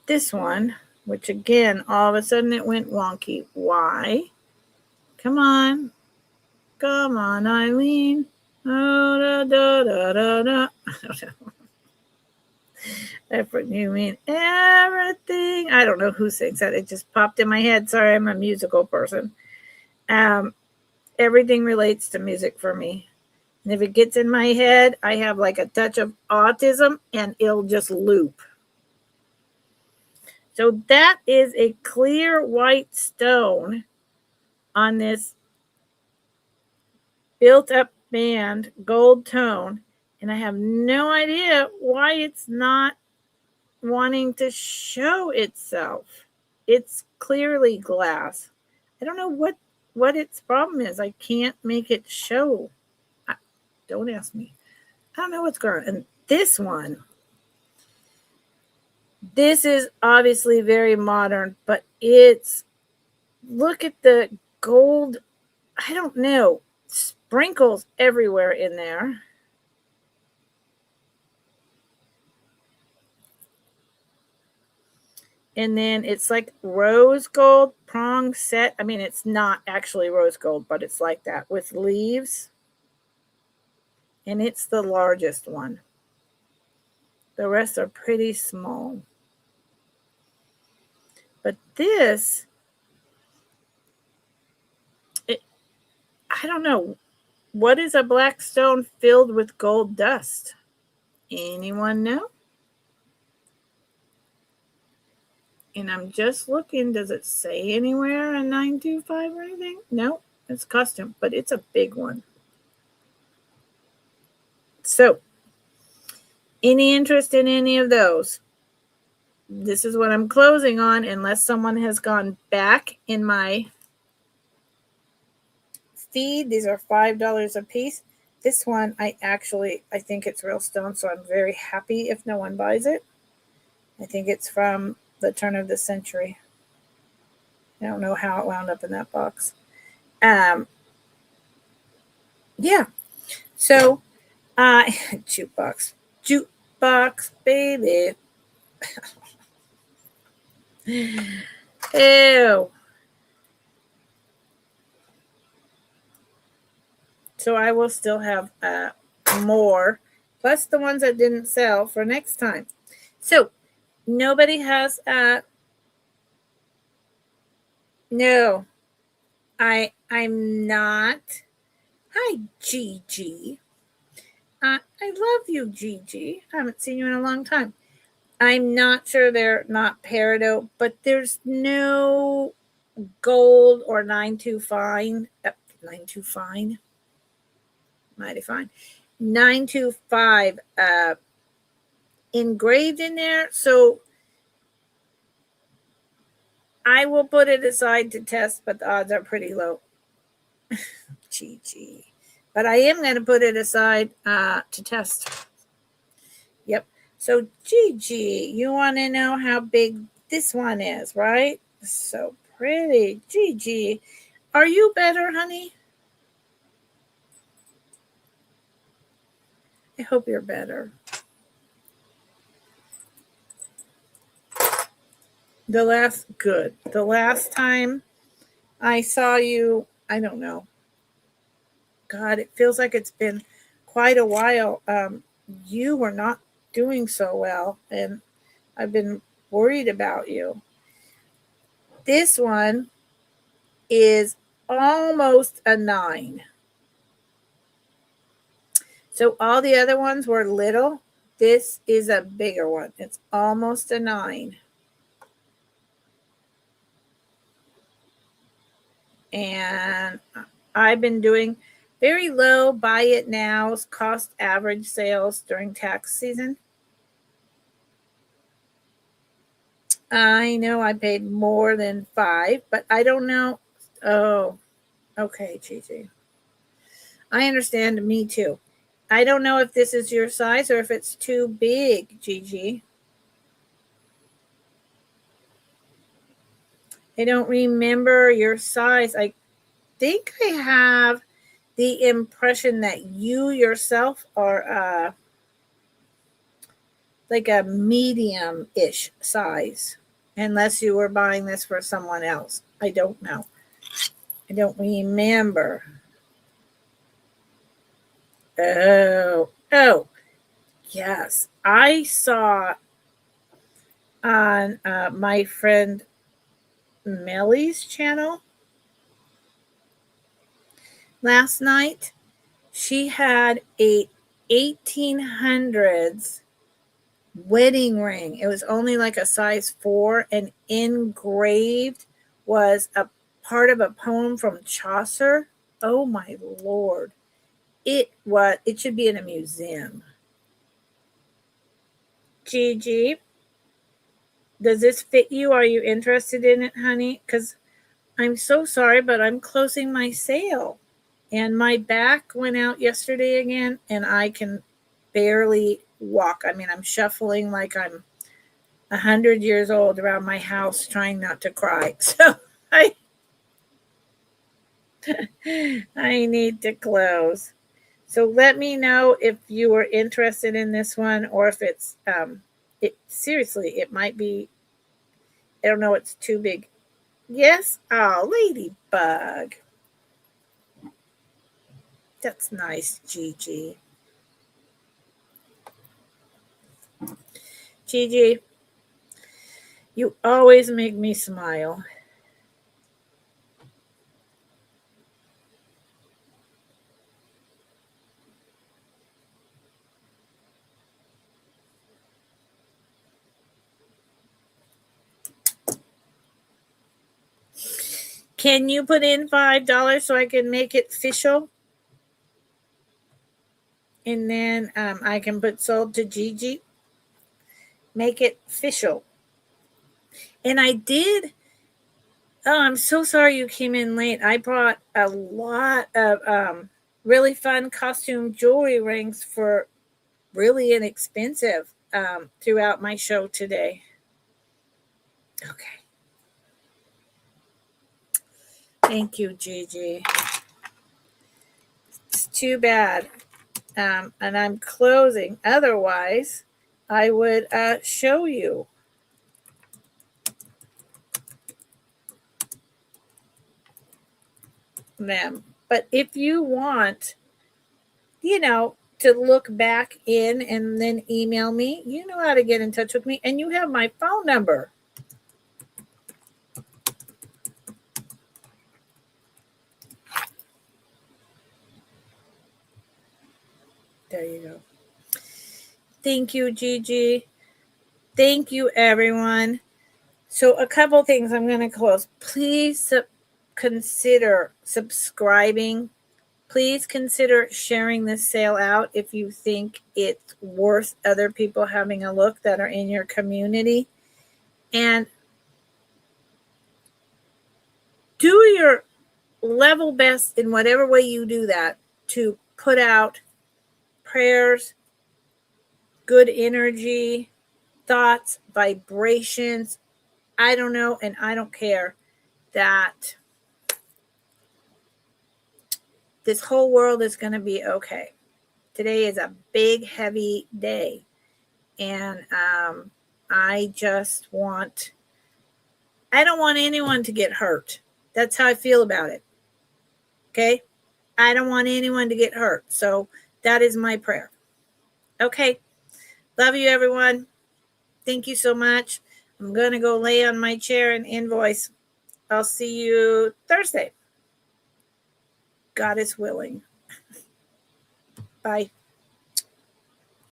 This one, which again, all of a sudden it went wonky. Why? Come on, Eileen. Oh, da, da, da, da. You mean everything? I don't know who sings that. It just popped in my head. Sorry, I'm a musical person. Everything relates to music for me. And if it gets in my head, I have like a touch of autism and it'll just loop. So that is a clear white stone on this built up band, gold tone. And I have no idea why it's not wanting to show itself. It's clearly glass. I don't know what its problem is. I can't make it show. Don't ask me. I don't know what's going on. And this one, this is obviously very modern, but look at the gold, I don't know, sprinkles everywhere in there. And then it's like rose gold prong set. I mean, it's not actually rose gold, but it's like that with leaves. And it's the largest one. The rest are pretty small. But this, I don't know. What is a black stone filled with gold dust? Anyone know? And I'm just looking. Does it say anywhere a 925 or anything? No, it's custom, but it's a big one. So, any interest in any of those? This is what I'm closing on, unless someone has gone back in my feed. These are $5 a piece. This one, I think it's real stone, so I'm very happy if no one buys it. I think it's from the turn of the century. I don't know how it wound up in that box. Yeah. So, jukebox, baby. Ew. So I will still have more, plus the ones that didn't sell for next time. So nobody has no, I'm not. Hi, Gigi. I love you, Gigi. I haven't seen you in a long time. I'm not sure they're not peridot, but there's no gold or 925. 925. Mighty fine. 925 engraved in there. So I will put it aside to test, but the odds are pretty low. GG. But I am going to put it aside to test. Yep. So GG, you want to know how big this one is, right? So pretty. GG. Are you better, honey? I hope you're better. The last time I saw you, I don't know. God, it feels like it's been quite a while. You were not doing so well, and I've been worried about you. This one is almost a 9. So all the other ones were little. This is a bigger one. It's almost a 9. And I've been doing very low buy it nows, cost average sales during tax season. I know I paid more than 5, but I don't know. Oh, okay, Gigi. I understand. Me too. I don't know if this is your size or if it's too big, Gigi. I don't remember your size. I think I have the impression that you yourself are like a medium-ish size, unless you were buying this for someone else. I don't know. I don't remember. Oh, yes. I saw on my friend Mellie's channel last night. She had a 1800s wedding ring. It was only like a size 4, and engraved was a part of a poem from Chaucer. Oh my Lord. It should be in a museum. Gigi, does this fit you? Are you interested in it, honey? Because I'm so sorry, but I'm closing my sale. And my back went out yesterday again, and I can barely walk. I mean, I'm shuffling like I'm 100 years old around my house trying not to cry. So I need to close. So let me know if you are interested in this one, or if it's seriously, it might be, I don't know, it's too big. Yes? Oh, ladybug. That's nice, Gigi. Gigi, you always make me smile. Can you put in $5 so I can make it official? And then I can put sold to Gigi. Make it official. And I did. Oh, I'm so sorry you came in late. I brought a lot of really fun costume jewelry rings for really inexpensive throughout my show today. Okay. Thank you, Gigi. It's too bad. And I'm closing. Otherwise, I would show you them. But if you want, to look back in and then email me, you know how to get in touch with me, and you have my phone number. There you go. Thank you, Gigi. Thank you, everyone. So a couple things I'm going to close. Please consider subscribing. Please consider sharing this sale out if you think it's worth other people having a look that are in your community. And do your level best in whatever way you do that to put out prayers, good energy, thoughts, vibrations. I don't know, and I don't care that this whole world is going to be okay. Today is a big, heavy day. And I don't want anyone to get hurt. That's how I feel about it. Okay? I don't want anyone to get hurt. So that is my prayer. Okay. Love you, everyone. Thank you so much. I'm going to go lay on my chair and invoice. I'll see you Thursday. God is willing. Bye.